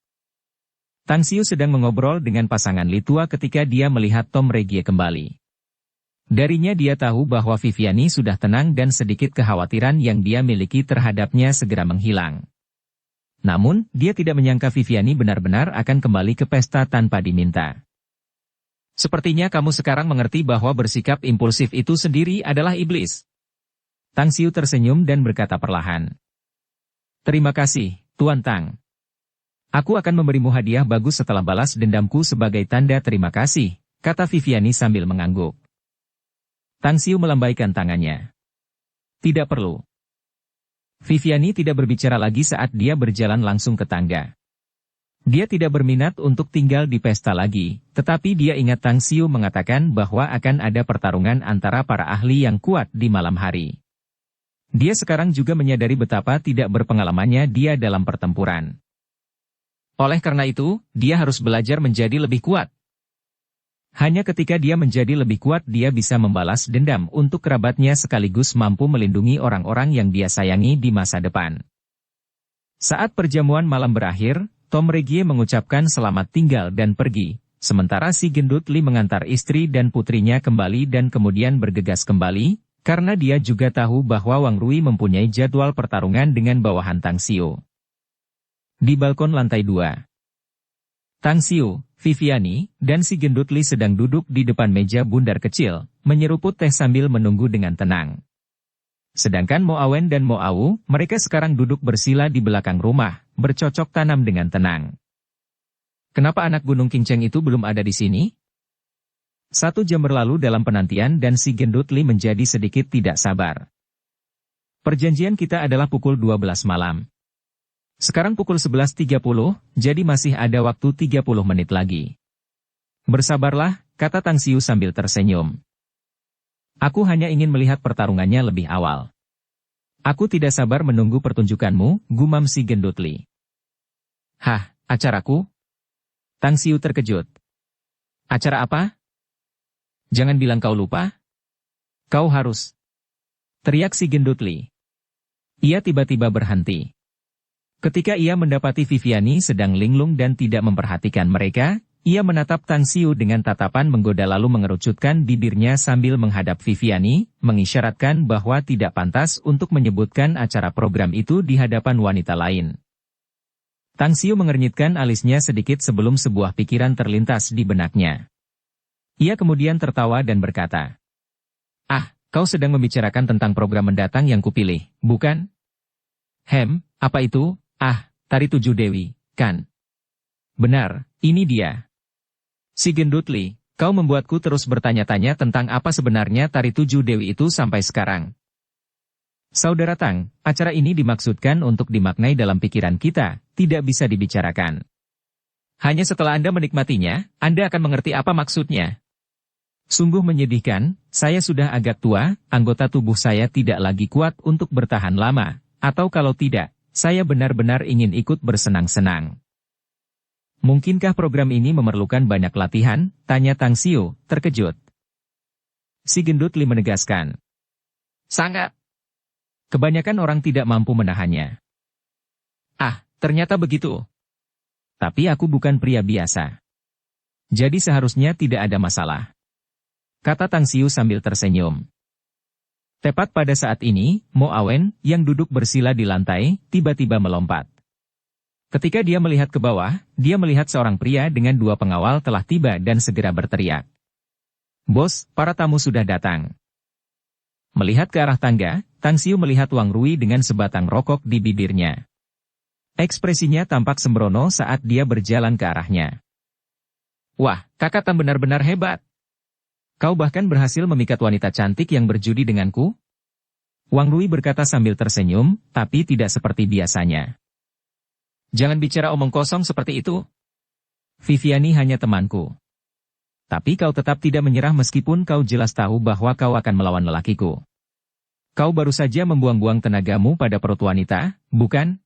Tang Xiu sedang mengobrol dengan pasangan Litua ketika dia melihat Tom Regie kembali. Darinya dia tahu bahwa Viviani sudah tenang dan sedikit kekhawatiran yang dia miliki terhadapnya segera menghilang. Namun, dia tidak menyangka Viviani benar-benar akan kembali ke pesta tanpa diminta. Sepertinya kamu sekarang mengerti bahwa bersikap impulsif itu sendiri adalah iblis. Tang Xiu tersenyum dan berkata perlahan. Terima kasih, Tuan Tang. Aku akan memberimu hadiah bagus setelah balas dendamku sebagai tanda terima kasih, kata Viviani sambil mengangguk. Tang Xiu melambaikan tangannya. Tidak perlu. Viviani tidak berbicara lagi saat dia berjalan langsung ke tangga. Dia tidak berminat untuk tinggal di pesta lagi, tetapi dia ingat Tang Xiu mengatakan bahwa akan ada pertarungan antara para ahli yang kuat di malam hari. Dia sekarang juga menyadari betapa tidak berpengalamannya dia dalam pertempuran. Oleh karena itu, dia harus belajar menjadi lebih kuat. Hanya ketika dia menjadi lebih kuat dia bisa membalas dendam untuk kerabatnya sekaligus mampu melindungi orang-orang yang dia sayangi di masa depan. Saat perjamuan malam berakhir, Tom Regie mengucapkan selamat tinggal dan pergi, sementara si gendut Li mengantar istri dan putrinya kembali dan kemudian bergegas kembali, karena dia juga tahu bahwa Wang Rui mempunyai jadwal pertarungan dengan bawahan Tang Xiu. Di balkon lantai 2. Tang Xiu, Viviani, dan si gendut Li sedang duduk di depan meja bundar kecil, menyeruput teh sambil menunggu dengan tenang. Sedangkan Mo Awen dan Mo Au, mereka sekarang duduk bersila di belakang rumah, bercocok tanam dengan tenang. Kenapa anak Gunung Qingcheng itu belum ada di sini? 1 jam berlalu dalam penantian dan si gendut Li menjadi sedikit tidak sabar. Perjanjian kita adalah pukul 12 malam. Sekarang pukul 11.30, jadi masih ada waktu 30 menit lagi. Bersabarlah, kata Tang Xiu sambil tersenyum. Aku hanya ingin melihat pertarungannya lebih awal. Aku tidak sabar menunggu pertunjukanmu, gumam si gendut Li. Hah, acaraku? Tang Xiu terkejut. Acara apa? Jangan bilang kau lupa. Kau harus. Teriak si gendut Li. Ia tiba-tiba berhenti. Ketika ia mendapati Viviani sedang linglung dan tidak memperhatikan mereka, ia menatap Tang Xiu dengan tatapan menggoda lalu mengerucutkan bibirnya sambil menghadap Viviani, mengisyaratkan bahwa tidak pantas untuk menyebutkan acara program itu di hadapan wanita lain. Tang Xiu mengernyitkan alisnya sedikit sebelum sebuah pikiran terlintas di benaknya. Ia kemudian tertawa dan berkata, "Ah, kau sedang membicarakan tentang program mendatang yang kupilih, bukan?" Apa itu? Ah, Tari Tujuh Dewi, kan? Benar, ini dia. Si gendut Li, kau membuatku terus bertanya-tanya tentang apa sebenarnya Tari Tujuh Dewi itu sampai sekarang. Saudara Tang, acara ini dimaksudkan untuk dimaknai dalam pikiran kita, tidak bisa dibicarakan. Hanya setelah Anda menikmatinya, Anda akan mengerti apa maksudnya. Sungguh menyedihkan, saya sudah agak tua, anggota tubuh saya tidak lagi kuat untuk bertahan lama, atau kalau tidak, saya benar-benar ingin ikut bersenang-senang. Mungkinkah program ini memerlukan banyak latihan? Tanya Tang Xiu, terkejut. Si gendut Li menegaskan. Sangat. Kebanyakan orang tidak mampu menahannya. Ah, ternyata begitu. Tapi aku bukan pria biasa. Jadi seharusnya tidak ada masalah. Kata Tang Xiu sambil tersenyum. Tepat pada saat ini, Mo Awen, yang duduk bersila di lantai, tiba-tiba melompat. Ketika dia melihat ke bawah, dia melihat seorang pria dengan dua pengawal telah tiba dan segera berteriak. Bos, para tamu sudah datang. Melihat ke arah tangga, Tang Xiu melihat Wang Rui dengan sebatang rokok di bibirnya. Ekspresinya tampak sembrono saat dia berjalan ke arahnya. Wah, kakak Tang benar-benar hebat. Kau bahkan berhasil memikat wanita cantik yang berjudi denganku? Wang Rui berkata sambil tersenyum, tapi tidak seperti biasanya. Jangan bicara omong kosong seperti itu. Viviani hanya temanku. Tapi kau tetap tidak menyerah meskipun kau jelas tahu bahwa kau akan melawan lelakiku. Kau baru saja membuang-buang tenagamu pada perut wanita, bukan?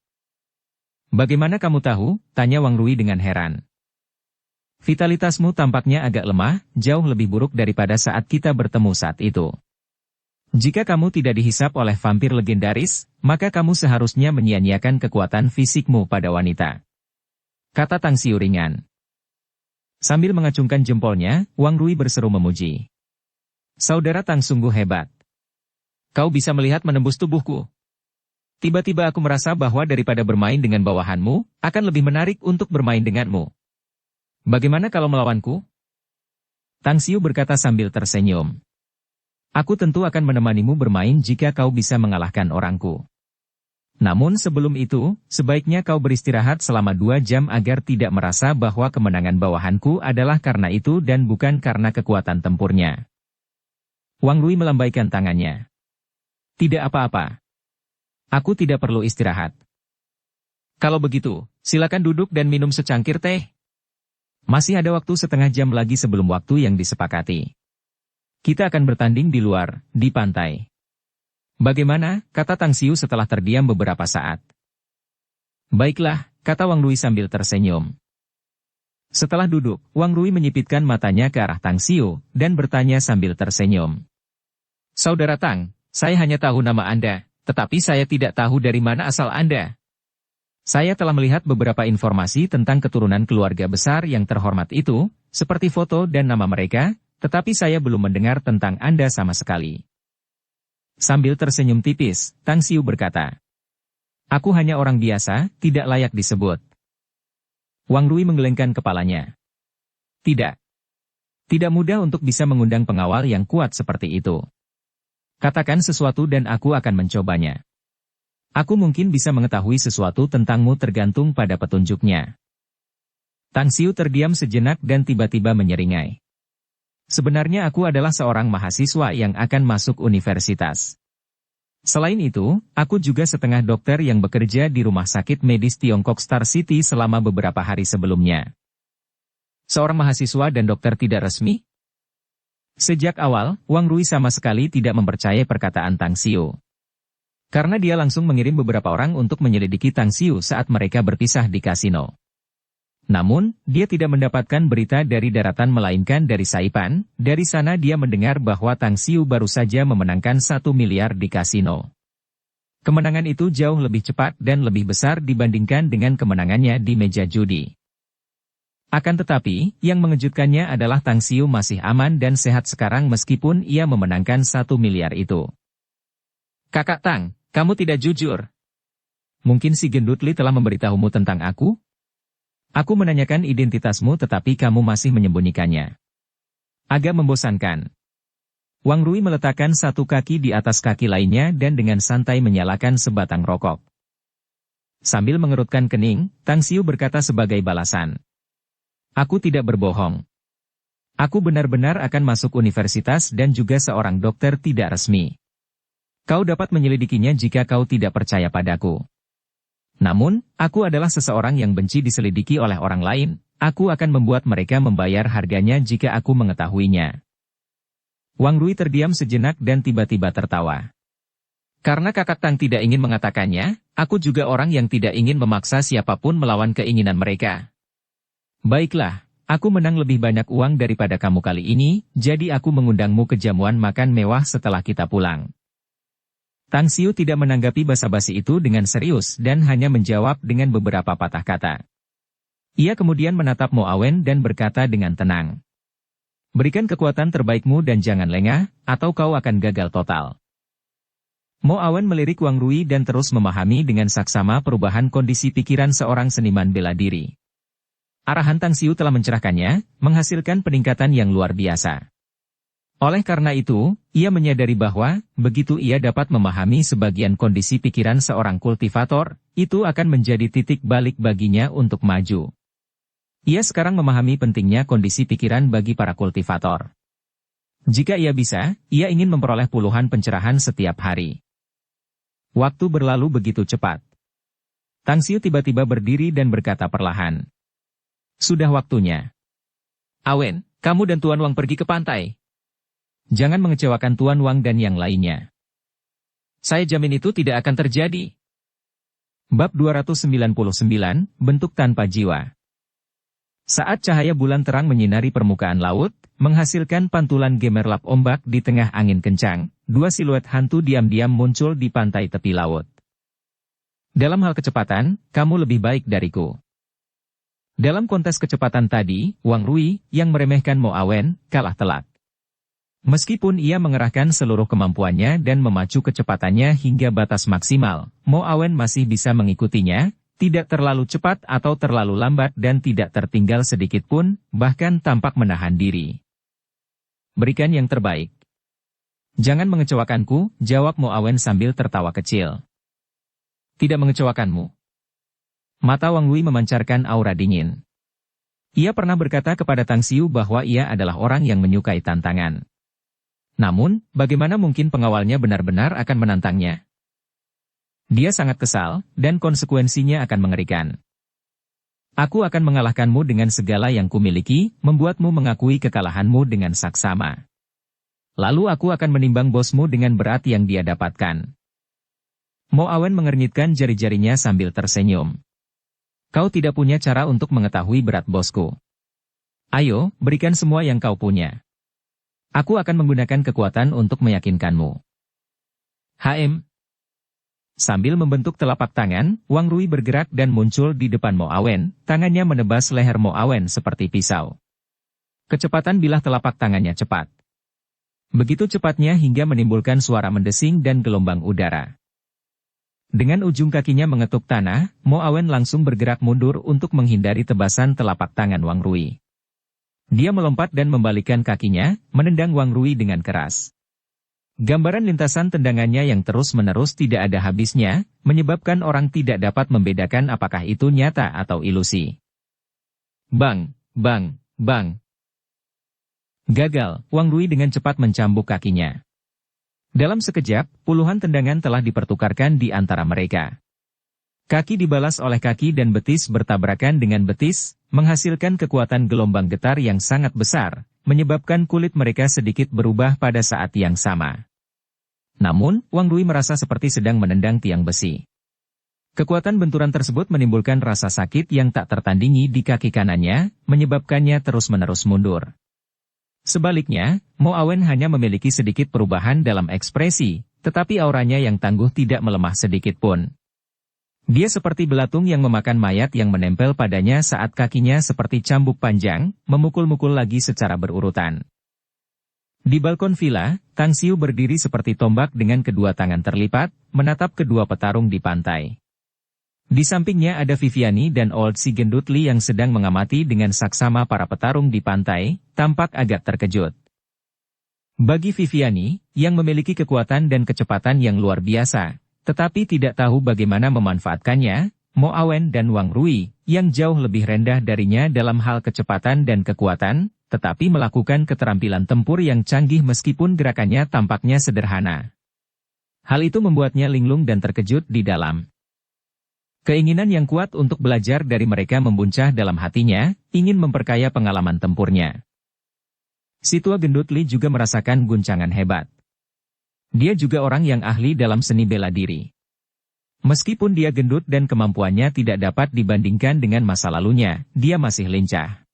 Bagaimana kamu tahu? Tanya Wang Rui dengan heran. Vitalitasmu tampaknya agak lemah, jauh lebih buruk daripada saat kita bertemu saat itu. Jika kamu tidak dihisap oleh vampir legendaris, maka kamu seharusnya menyia-nyiakan kekuatan fisikmu pada wanita. Kata Tang Xiu ringan. Sambil mengacungkan jempolnya, Wang Rui berseru memuji. Saudara Tang sungguh hebat. Kau bisa melihat menembus tubuhku. Tiba-tiba aku merasa bahwa daripada bermain dengan bawahanmu, akan lebih menarik untuk bermain denganmu. Bagaimana kalau melawanku? Tang Xiu berkata sambil tersenyum. Aku tentu akan menemanimu bermain jika kau bisa mengalahkan orangku. Namun sebelum itu, sebaiknya kau beristirahat selama 2 jam agar tidak merasa bahwa kemenangan bawahanku adalah karena itu dan bukan karena kekuatan tempurnya. Wang Rui melambaikan tangannya. Tidak apa-apa. Aku tidak perlu istirahat. Kalau begitu, silakan duduk dan minum secangkir teh. Masih ada waktu setengah jam lagi sebelum waktu yang disepakati. Kita akan bertanding di luar, di pantai. Bagaimana, kata Tang Xiu setelah terdiam beberapa saat. Baiklah, kata Wang Rui sambil tersenyum. Setelah duduk, Wang Rui menyipitkan matanya ke arah Tang Xiu, dan bertanya sambil tersenyum. Saudara Tang, saya hanya tahu nama Anda, tetapi saya tidak tahu dari mana asal Anda. Saya telah melihat beberapa informasi tentang keturunan keluarga besar yang terhormat itu, seperti foto dan nama mereka, tetapi saya belum mendengar tentang Anda sama sekali. Sambil tersenyum tipis, Tang Xiu berkata, aku hanya orang biasa, tidak layak disebut. Wang Rui menggelengkan kepalanya. Tidak. Tidak mudah untuk bisa mengundang pengawal yang kuat seperti itu. Katakan sesuatu dan aku akan mencobanya. Aku mungkin bisa mengetahui sesuatu tentangmu tergantung pada petunjuknya. Tang Xiu terdiam sejenak dan tiba-tiba menyeringai. Sebenarnya aku adalah seorang mahasiswa yang akan masuk universitas. Selain itu, aku juga setengah dokter yang bekerja di rumah sakit medis Tiongkok Star City selama beberapa hari sebelumnya. Seorang mahasiswa dan dokter tidak resmi? Sejak awal, Wang Rui sama sekali tidak mempercayai perkataan Tang Xiu. Karena dia langsung mengirim beberapa orang untuk menyelidiki Tang Xiu saat mereka berpisah di kasino. Namun, dia tidak mendapatkan berita dari daratan melainkan dari Saipan. Dari sana dia mendengar bahwa Tang Xiu baru saja memenangkan 1 miliar di kasino. Kemenangan itu jauh lebih cepat dan lebih besar dibandingkan dengan kemenangannya di meja judi. Akan tetapi, yang mengejutkannya adalah Tang Xiu masih aman dan sehat sekarang meskipun ia memenangkan 1 miliar itu. Kakak Tang, kamu tidak jujur. Mungkin si gendut Li telah memberitahumu tentang aku? Aku menanyakan identitasmu tetapi kamu masih menyembunyikannya. Agak membosankan. Wang Rui meletakkan satu kaki di atas kaki lainnya dan dengan santai menyalakan sebatang rokok. Sambil mengerutkan kening, Tang Xiu berkata sebagai balasan. Aku tidak berbohong. Aku benar-benar akan masuk universitas dan juga seorang dokter tidak resmi. Kau dapat menyelidikinya jika kau tidak percaya padaku. Namun, aku adalah seseorang yang benci diselidiki oleh orang lain, aku akan membuat mereka membayar harganya jika aku mengetahuinya. Wang Rui terdiam sejenak dan tiba-tiba tertawa. Karena kakak Tang tidak ingin mengatakannya, aku juga orang yang tidak ingin memaksa siapapun melawan keinginan mereka. Baiklah, aku menang lebih banyak uang daripada kamu kali ini, jadi aku mengundangmu ke jamuan makan mewah setelah kita pulang. Tang Xiu tidak menanggapi basa-basi itu dengan serius dan hanya menjawab dengan beberapa patah kata. Ia kemudian menatap Mo Awen dan berkata dengan tenang. Berikan kekuatan terbaikmu dan jangan lengah, atau kau akan gagal total. Mo Awen melirik Wang Rui dan terus memahami dengan saksama perubahan kondisi pikiran seorang seniman bela diri. Arahan Tang Xiu telah mencerahkannya, menghasilkan peningkatan yang luar biasa. Oleh karena itu, ia menyadari bahwa, begitu ia dapat memahami sebagian kondisi pikiran seorang kultivator, itu akan menjadi titik balik baginya untuk maju. Ia sekarang memahami pentingnya kondisi pikiran bagi para kultivator. Jika ia bisa, ia ingin memperoleh puluhan pencerahan setiap hari. Waktu berlalu begitu cepat. Tang Xiu tiba-tiba berdiri dan berkata perlahan. Sudah waktunya. Awen, kamu dan Tuan Wang pergi ke pantai. Jangan mengecewakan Tuan Wang dan yang lainnya. Saya jamin itu tidak akan terjadi. Bab 299, Bentuk Tanpa Jiwa. Saat cahaya bulan terang menyinari permukaan laut, menghasilkan pantulan gemerlap ombak di tengah angin kencang, dua siluet hantu diam-diam muncul di pantai tepi laut. Dalam hal kecepatan, kamu lebih baik dariku. Dalam kontes kecepatan tadi, Wang Rui, yang meremehkan Mo Awen, kalah telak. Meskipun ia mengerahkan seluruh kemampuannya dan memacu kecepatannya hingga batas maksimal, Mo Awen masih bisa mengikutinya, tidak terlalu cepat atau terlalu lambat dan tidak tertinggal sedikit pun, bahkan tampak menahan diri. Berikan yang terbaik. Jangan mengecewakanku, jawab Mo Awen sambil tertawa kecil. Tidak mengecewakanmu. Mata Wang Rui memancarkan aura dingin. Ia pernah berkata kepada Tang Xiu bahwa ia adalah orang yang menyukai tantangan. Namun, bagaimana mungkin pengawalnya benar-benar akan menantangnya? Dia sangat kesal, dan konsekuensinya akan mengerikan. Aku akan mengalahkanmu dengan segala yang kumiliki, membuatmu mengakui kekalahanmu dengan saksama. Lalu aku akan menimbang bosmu dengan berat yang dia dapatkan. Mo Awen mengernyitkan jari-jarinya sambil tersenyum. Kau tidak punya cara untuk mengetahui berat bosku. Ayo, berikan semua yang kau punya. Aku akan menggunakan kekuatan untuk meyakinkanmu. HM. Sambil membentuk telapak tangan, Wang Rui bergerak dan muncul di depan Mo Awen, tangannya menebas leher Mo Awen seperti pisau. Kecepatan bilah telapak tangannya cepat. Begitu cepatnya hingga menimbulkan suara mendesing dan gelombang udara. Dengan ujung kakinya mengetuk tanah, Mo Awen langsung bergerak mundur untuk menghindari tebasan telapak tangan Wang Rui. Dia melompat dan membalikkan kakinya, menendang Wang Rui dengan keras. Gambaran lintasan tendangannya yang terus-menerus tidak ada habisnya, menyebabkan orang tidak dapat membedakan apakah itu nyata atau ilusi. Bang, bang, bang. Gagal, Wang Rui dengan cepat mencambuk kakinya. Dalam sekejap, puluhan tendangan telah dipertukarkan di antara mereka. Kaki dibalas oleh kaki dan betis bertabrakan dengan betis, menghasilkan kekuatan gelombang getar yang sangat besar, menyebabkan kulit mereka sedikit berubah pada saat yang sama. Namun, Wang Rui merasa seperti sedang menendang tiang besi. Kekuatan benturan tersebut menimbulkan rasa sakit yang tak tertandingi di kaki kanannya, menyebabkannya terus-menerus mundur. Sebaliknya, Mo Awen hanya memiliki sedikit perubahan dalam ekspresi, tetapi auranya yang tangguh tidak melemah sedikit pun. Dia seperti belatung yang memakan mayat yang menempel padanya saat kakinya seperti cambuk panjang, memukul-mukul lagi secara berurutan. Di balkon villa, Tang Xiu berdiri seperti tombak dengan kedua tangan terlipat, menatap kedua petarung di pantai. Di sampingnya ada Viviani dan Old Si Gendut Li yang sedang mengamati dengan saksama para petarung di pantai, tampak agak terkejut. Bagi Viviani, yang memiliki kekuatan dan kecepatan yang luar biasa, tetapi tidak tahu bagaimana memanfaatkannya, Mo Awen dan Wang Rui, yang jauh lebih rendah darinya dalam hal kecepatan dan kekuatan, tetapi melakukan keterampilan tempur yang canggih meskipun gerakannya tampaknya sederhana. Hal itu membuatnya linglung dan terkejut di dalam. Keinginan yang kuat untuk belajar dari mereka membuncah dalam hatinya, ingin memperkaya pengalaman tempurnya. Si tua gendut Li juga merasakan guncangan hebat. Dia juga orang yang ahli dalam seni bela diri. Meskipun dia gendut dan kemampuannya tidak dapat dibandingkan dengan masa lalunya, dia masih lincah.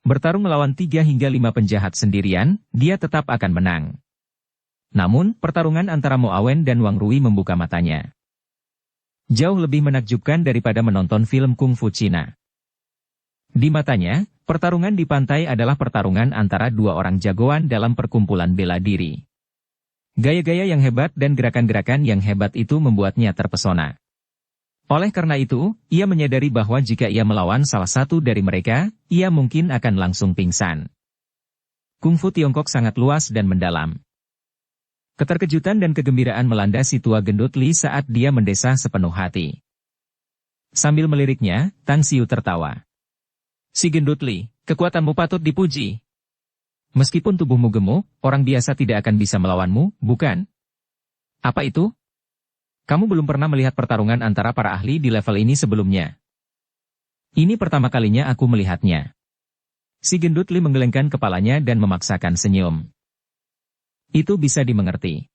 Bertarung melawan 3 hingga 5 penjahat sendirian, dia tetap akan menang. Namun, pertarungan antara Mo Awen dan Wang Rui membuka matanya. Jauh lebih menakjubkan daripada menonton film kungfu Cina. Di matanya, pertarungan di pantai adalah pertarungan antara dua orang jagoan dalam perkumpulan bela diri. Gaya-gaya yang hebat dan gerakan-gerakan yang hebat itu membuatnya terpesona. Oleh karena itu, ia menyadari bahwa jika ia melawan salah satu dari mereka, ia mungkin akan langsung pingsan. Kungfu Tiongkok sangat luas dan mendalam. Keterkejutan dan kegembiraan melanda si tua gendut Li saat dia mendesah sepenuh hati. Sambil meliriknya, Tang Xiu tertawa. Si gendut Li, kekuatanmu patut dipuji. Meskipun tubuhmu gemuk, orang biasa tidak akan bisa melawanmu, bukan? Apa itu? Kamu belum pernah melihat pertarungan antara para ahli di level ini sebelumnya. Ini pertama kalinya aku melihatnya. Si gendut Li menggelengkan kepalanya dan memaksakan senyum. Itu bisa dimengerti.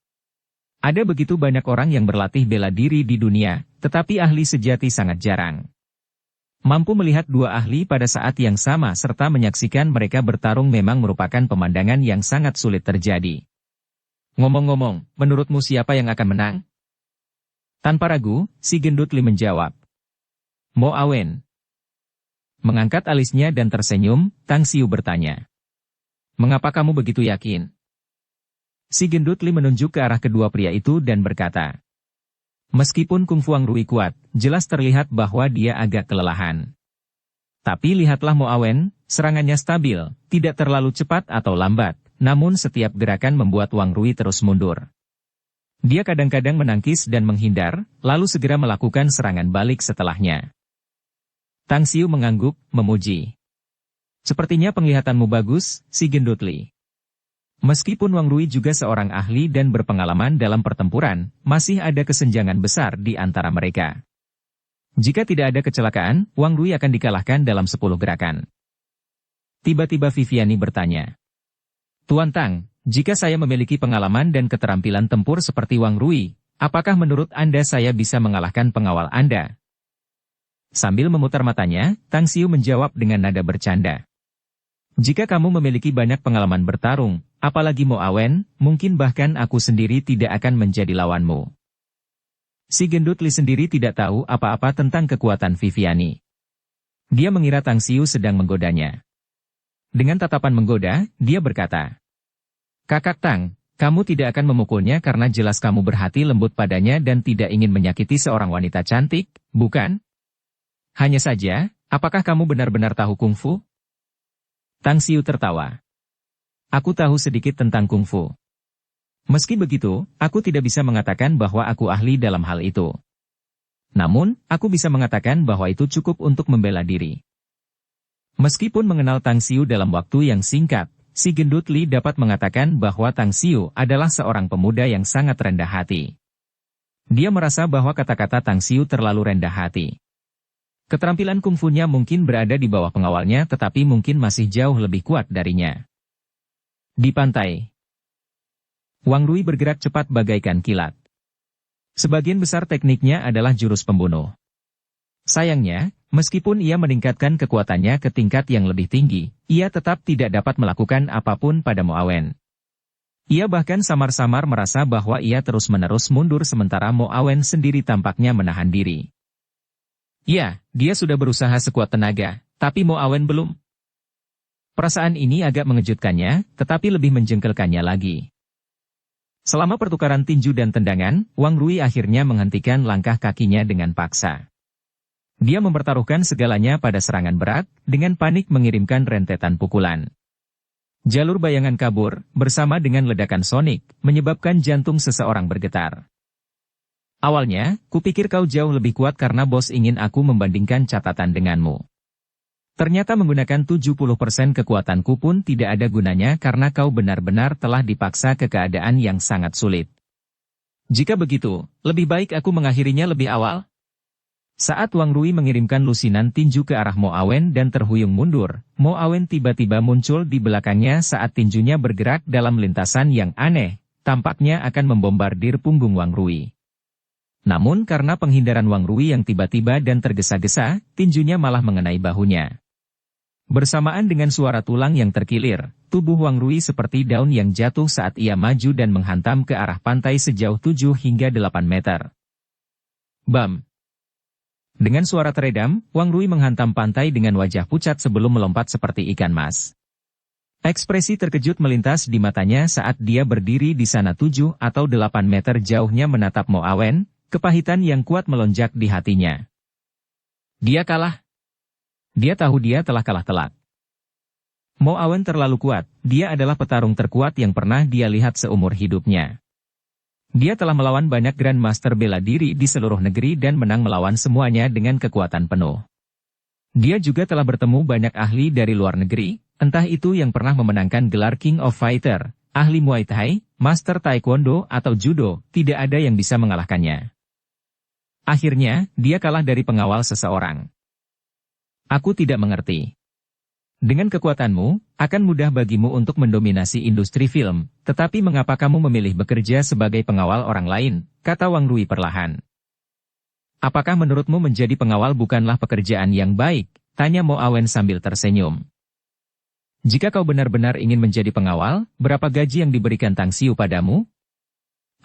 Ada begitu banyak orang yang berlatih bela diri di dunia, tetapi ahli sejati sangat jarang. Mampu melihat dua ahli pada saat yang sama serta menyaksikan mereka bertarung memang merupakan pemandangan yang sangat sulit terjadi. Ngomong-ngomong, menurutmu siapa yang akan menang? Tanpa ragu, si gendut Li menjawab. Mo Awen. Mengangkat alisnya dan tersenyum, Tang Xiu bertanya. Mengapa kamu begitu yakin? Si gendut Li menunjuk ke arah kedua pria itu dan berkata. Meskipun kungfu Wang Rui kuat, jelas terlihat bahwa dia agak kelelahan. Tapi lihatlah Mo Awen, serangannya stabil, tidak terlalu cepat atau lambat, namun setiap gerakan membuat Wang Rui terus mundur. Dia kadang-kadang menangkis dan menghindar, lalu segera melakukan serangan balik setelahnya. Tang Xiu mengangguk, memuji. Sepertinya penglihatanmu bagus, si gendut Li. Meskipun Wang Rui juga seorang ahli dan berpengalaman dalam pertempuran, masih ada kesenjangan besar di antara mereka. Jika tidak ada kecelakaan, Wang Rui akan dikalahkan dalam 10 gerakan. Tiba-tiba Viviani bertanya. Tuan Tang, jika saya memiliki pengalaman dan keterampilan tempur seperti Wang Rui, apakah menurut Anda saya bisa mengalahkan pengawal Anda? Sambil memutar matanya, Tang Xiu menjawab dengan nada bercanda. Jika kamu memiliki banyak pengalaman bertarung, apalagi Mo Awen, mungkin bahkan aku sendiri tidak akan menjadi lawanmu. Si gendut Li sendiri tidak tahu apa-apa tentang kekuatan Viviani. Dia mengira Tang Xiu sedang menggodanya. Dengan tatapan menggoda, dia berkata, Kakak Tang, kamu tidak akan memukulnya karena jelas kamu berhati lembut padanya dan tidak ingin menyakiti seorang wanita cantik, bukan? Hanya saja, apakah kamu benar-benar tahu kungfu? Tang Xiu tertawa. Aku tahu sedikit tentang kungfu. Meski begitu, aku tidak bisa mengatakan bahwa aku ahli dalam hal itu. Namun, aku bisa mengatakan bahwa itu cukup untuk membela diri. Meskipun mengenal Tang Xiu dalam waktu yang singkat, si gendut Li dapat mengatakan bahwa Tang Xiu adalah seorang pemuda yang sangat rendah hati. Dia merasa bahwa kata-kata Tang Xiu terlalu rendah hati. Keterampilan kungfunya mungkin berada di bawah pengawalnya tetapi mungkin masih jauh lebih kuat darinya. Di pantai, Wang Rui bergerak cepat bagaikan kilat. Sebagian besar tekniknya adalah jurus pembunuh. Sayangnya, meskipun ia meningkatkan kekuatannya ke tingkat yang lebih tinggi, ia tetap tidak dapat melakukan apapun pada Mo Awen. Ia bahkan samar-samar merasa bahwa ia terus-menerus mundur sementara Mo Awen sendiri tampaknya menahan diri. Ya, dia sudah berusaha sekuat tenaga, tapi Mo Awen belum. Perasaan ini agak mengejutkannya, tetapi lebih menjengkelkannya lagi. Selama pertukaran tinju dan tendangan, Wang Rui akhirnya menghentikan langkah kakinya dengan paksa. Dia mempertaruhkan segalanya pada serangan berat, dengan panik mengirimkan rentetan pukulan. Jalur bayangan kabur, bersama dengan ledakan sonik, menyebabkan jantung seseorang bergetar. Awalnya, kupikir kau jauh lebih kuat karena bos ingin aku membandingkan catatan denganmu. Ternyata menggunakan 70% kekuatanku pun tidak ada gunanya karena kau benar-benar telah dipaksa ke keadaan yang sangat sulit. Jika begitu, lebih baik aku mengakhirinya lebih awal. Saat Wang Rui mengirimkan lusinan tinju ke arah Mo Awen dan terhuyung mundur, Mo Awen tiba-tiba muncul di belakangnya saat tinjunya bergerak dalam lintasan yang aneh, tampaknya akan membombardir punggung Wang Rui. Namun karena penghindaran Wang Rui yang tiba-tiba dan tergesa-gesa, tinjunya malah mengenai bahunya. Bersamaan dengan suara tulang yang terkilir, tubuh Wang Rui seperti daun yang jatuh saat ia maju dan menghantam ke arah pantai sejauh 7 hingga 8 meter. Bam! Dengan suara teredam, Wang Rui menghantam pantai dengan wajah pucat sebelum melompat seperti ikan mas. Ekspresi terkejut melintas di matanya saat dia berdiri di sana 7 atau 8 meter jauhnya menatap Mo Awen. Kepahitan yang kuat melonjak di hatinya. Dia kalah. Dia tahu dia telah kalah telak. Mo Awen terlalu kuat, dia adalah petarung terkuat yang pernah dia lihat seumur hidupnya. Dia telah melawan banyak Grandmaster bela diri di seluruh negeri dan menang melawan semuanya dengan kekuatan penuh. Dia juga telah bertemu banyak ahli dari luar negeri, entah itu yang pernah memenangkan gelar King of Fighter, ahli Muay Thai, Master Taekwondo atau Judo, tidak ada yang bisa mengalahkannya. Akhirnya, dia kalah dari pengawal seseorang. Aku tidak mengerti. Dengan kekuatanmu, akan mudah bagimu untuk mendominasi industri film, tetapi mengapa kamu memilih bekerja sebagai pengawal orang lain, kata Wang Rui perlahan. Apakah menurutmu menjadi pengawal bukanlah pekerjaan yang baik, tanya Mo Awen sambil tersenyum. Jika kau benar-benar ingin menjadi pengawal, berapa gaji yang diberikan Tang Xiu padamu?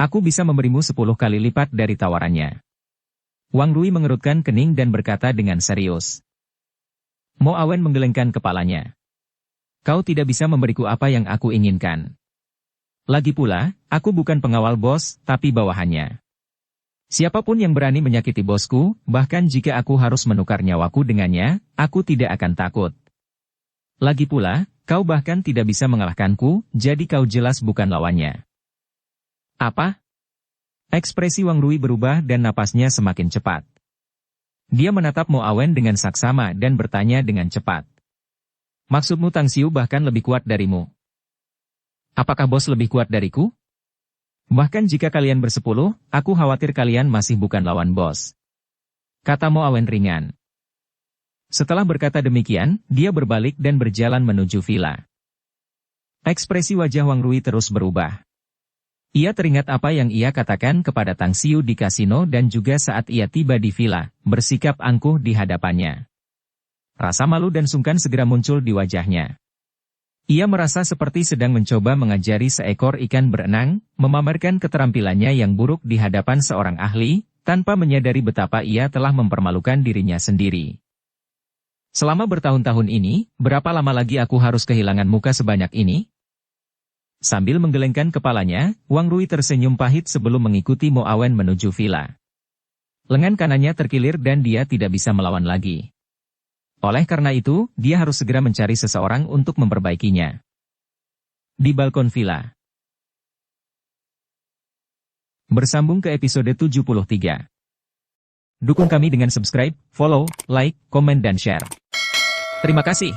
Aku bisa memberimu 10 kali lipat dari tawarannya. Wang Rui mengerutkan kening dan berkata dengan serius. Mo Awen menggelengkan kepalanya. Kau tidak bisa memberiku apa yang aku inginkan. Lagi pula, aku bukan pengawal bos, tapi bawahannya. Siapapun yang berani menyakiti bosku, bahkan jika aku harus menukar nyawaku dengannya, aku tidak akan takut. Lagi pula, kau bahkan tidak bisa mengalahkanku, jadi kau jelas bukan lawannya. Apa? Ekspresi Wang Rui berubah dan napasnya semakin cepat. Dia menatap Mo Awen dengan saksama dan bertanya dengan cepat. Maksudmu Tang Xiu bahkan lebih kuat darimu? Apakah bos lebih kuat dariku? Bahkan jika kalian bersepuluh, aku khawatir kalian masih bukan lawan bos. Kata Mo Awen ringan. Setelah berkata demikian, dia berbalik dan berjalan menuju villa. Ekspresi wajah Wang Rui terus berubah. Ia teringat apa yang ia katakan kepada Tang Xiu di kasino dan juga saat ia tiba di villa, bersikap angkuh di hadapannya. Rasa malu dan sungkan segera muncul di wajahnya. Ia merasa seperti sedang mencoba mengajari seekor ikan berenang, memamerkan keterampilannya yang buruk di hadapan seorang ahli, tanpa menyadari betapa ia telah mempermalukan dirinya sendiri. Selama bertahun-tahun ini, berapa lama lagi aku harus kehilangan muka sebanyak ini? Sambil menggelengkan kepalanya, Wang Rui tersenyum pahit sebelum mengikuti Mo Awen menuju villa. Lengan kanannya terkilir dan dia tidak bisa melawan lagi. Oleh karena itu, dia harus segera mencari seseorang untuk memperbaikinya. Di balkon villa. Bersambung ke episode 73. Dukung kami dengan subscribe, follow, like, komen dan share. Terima kasih.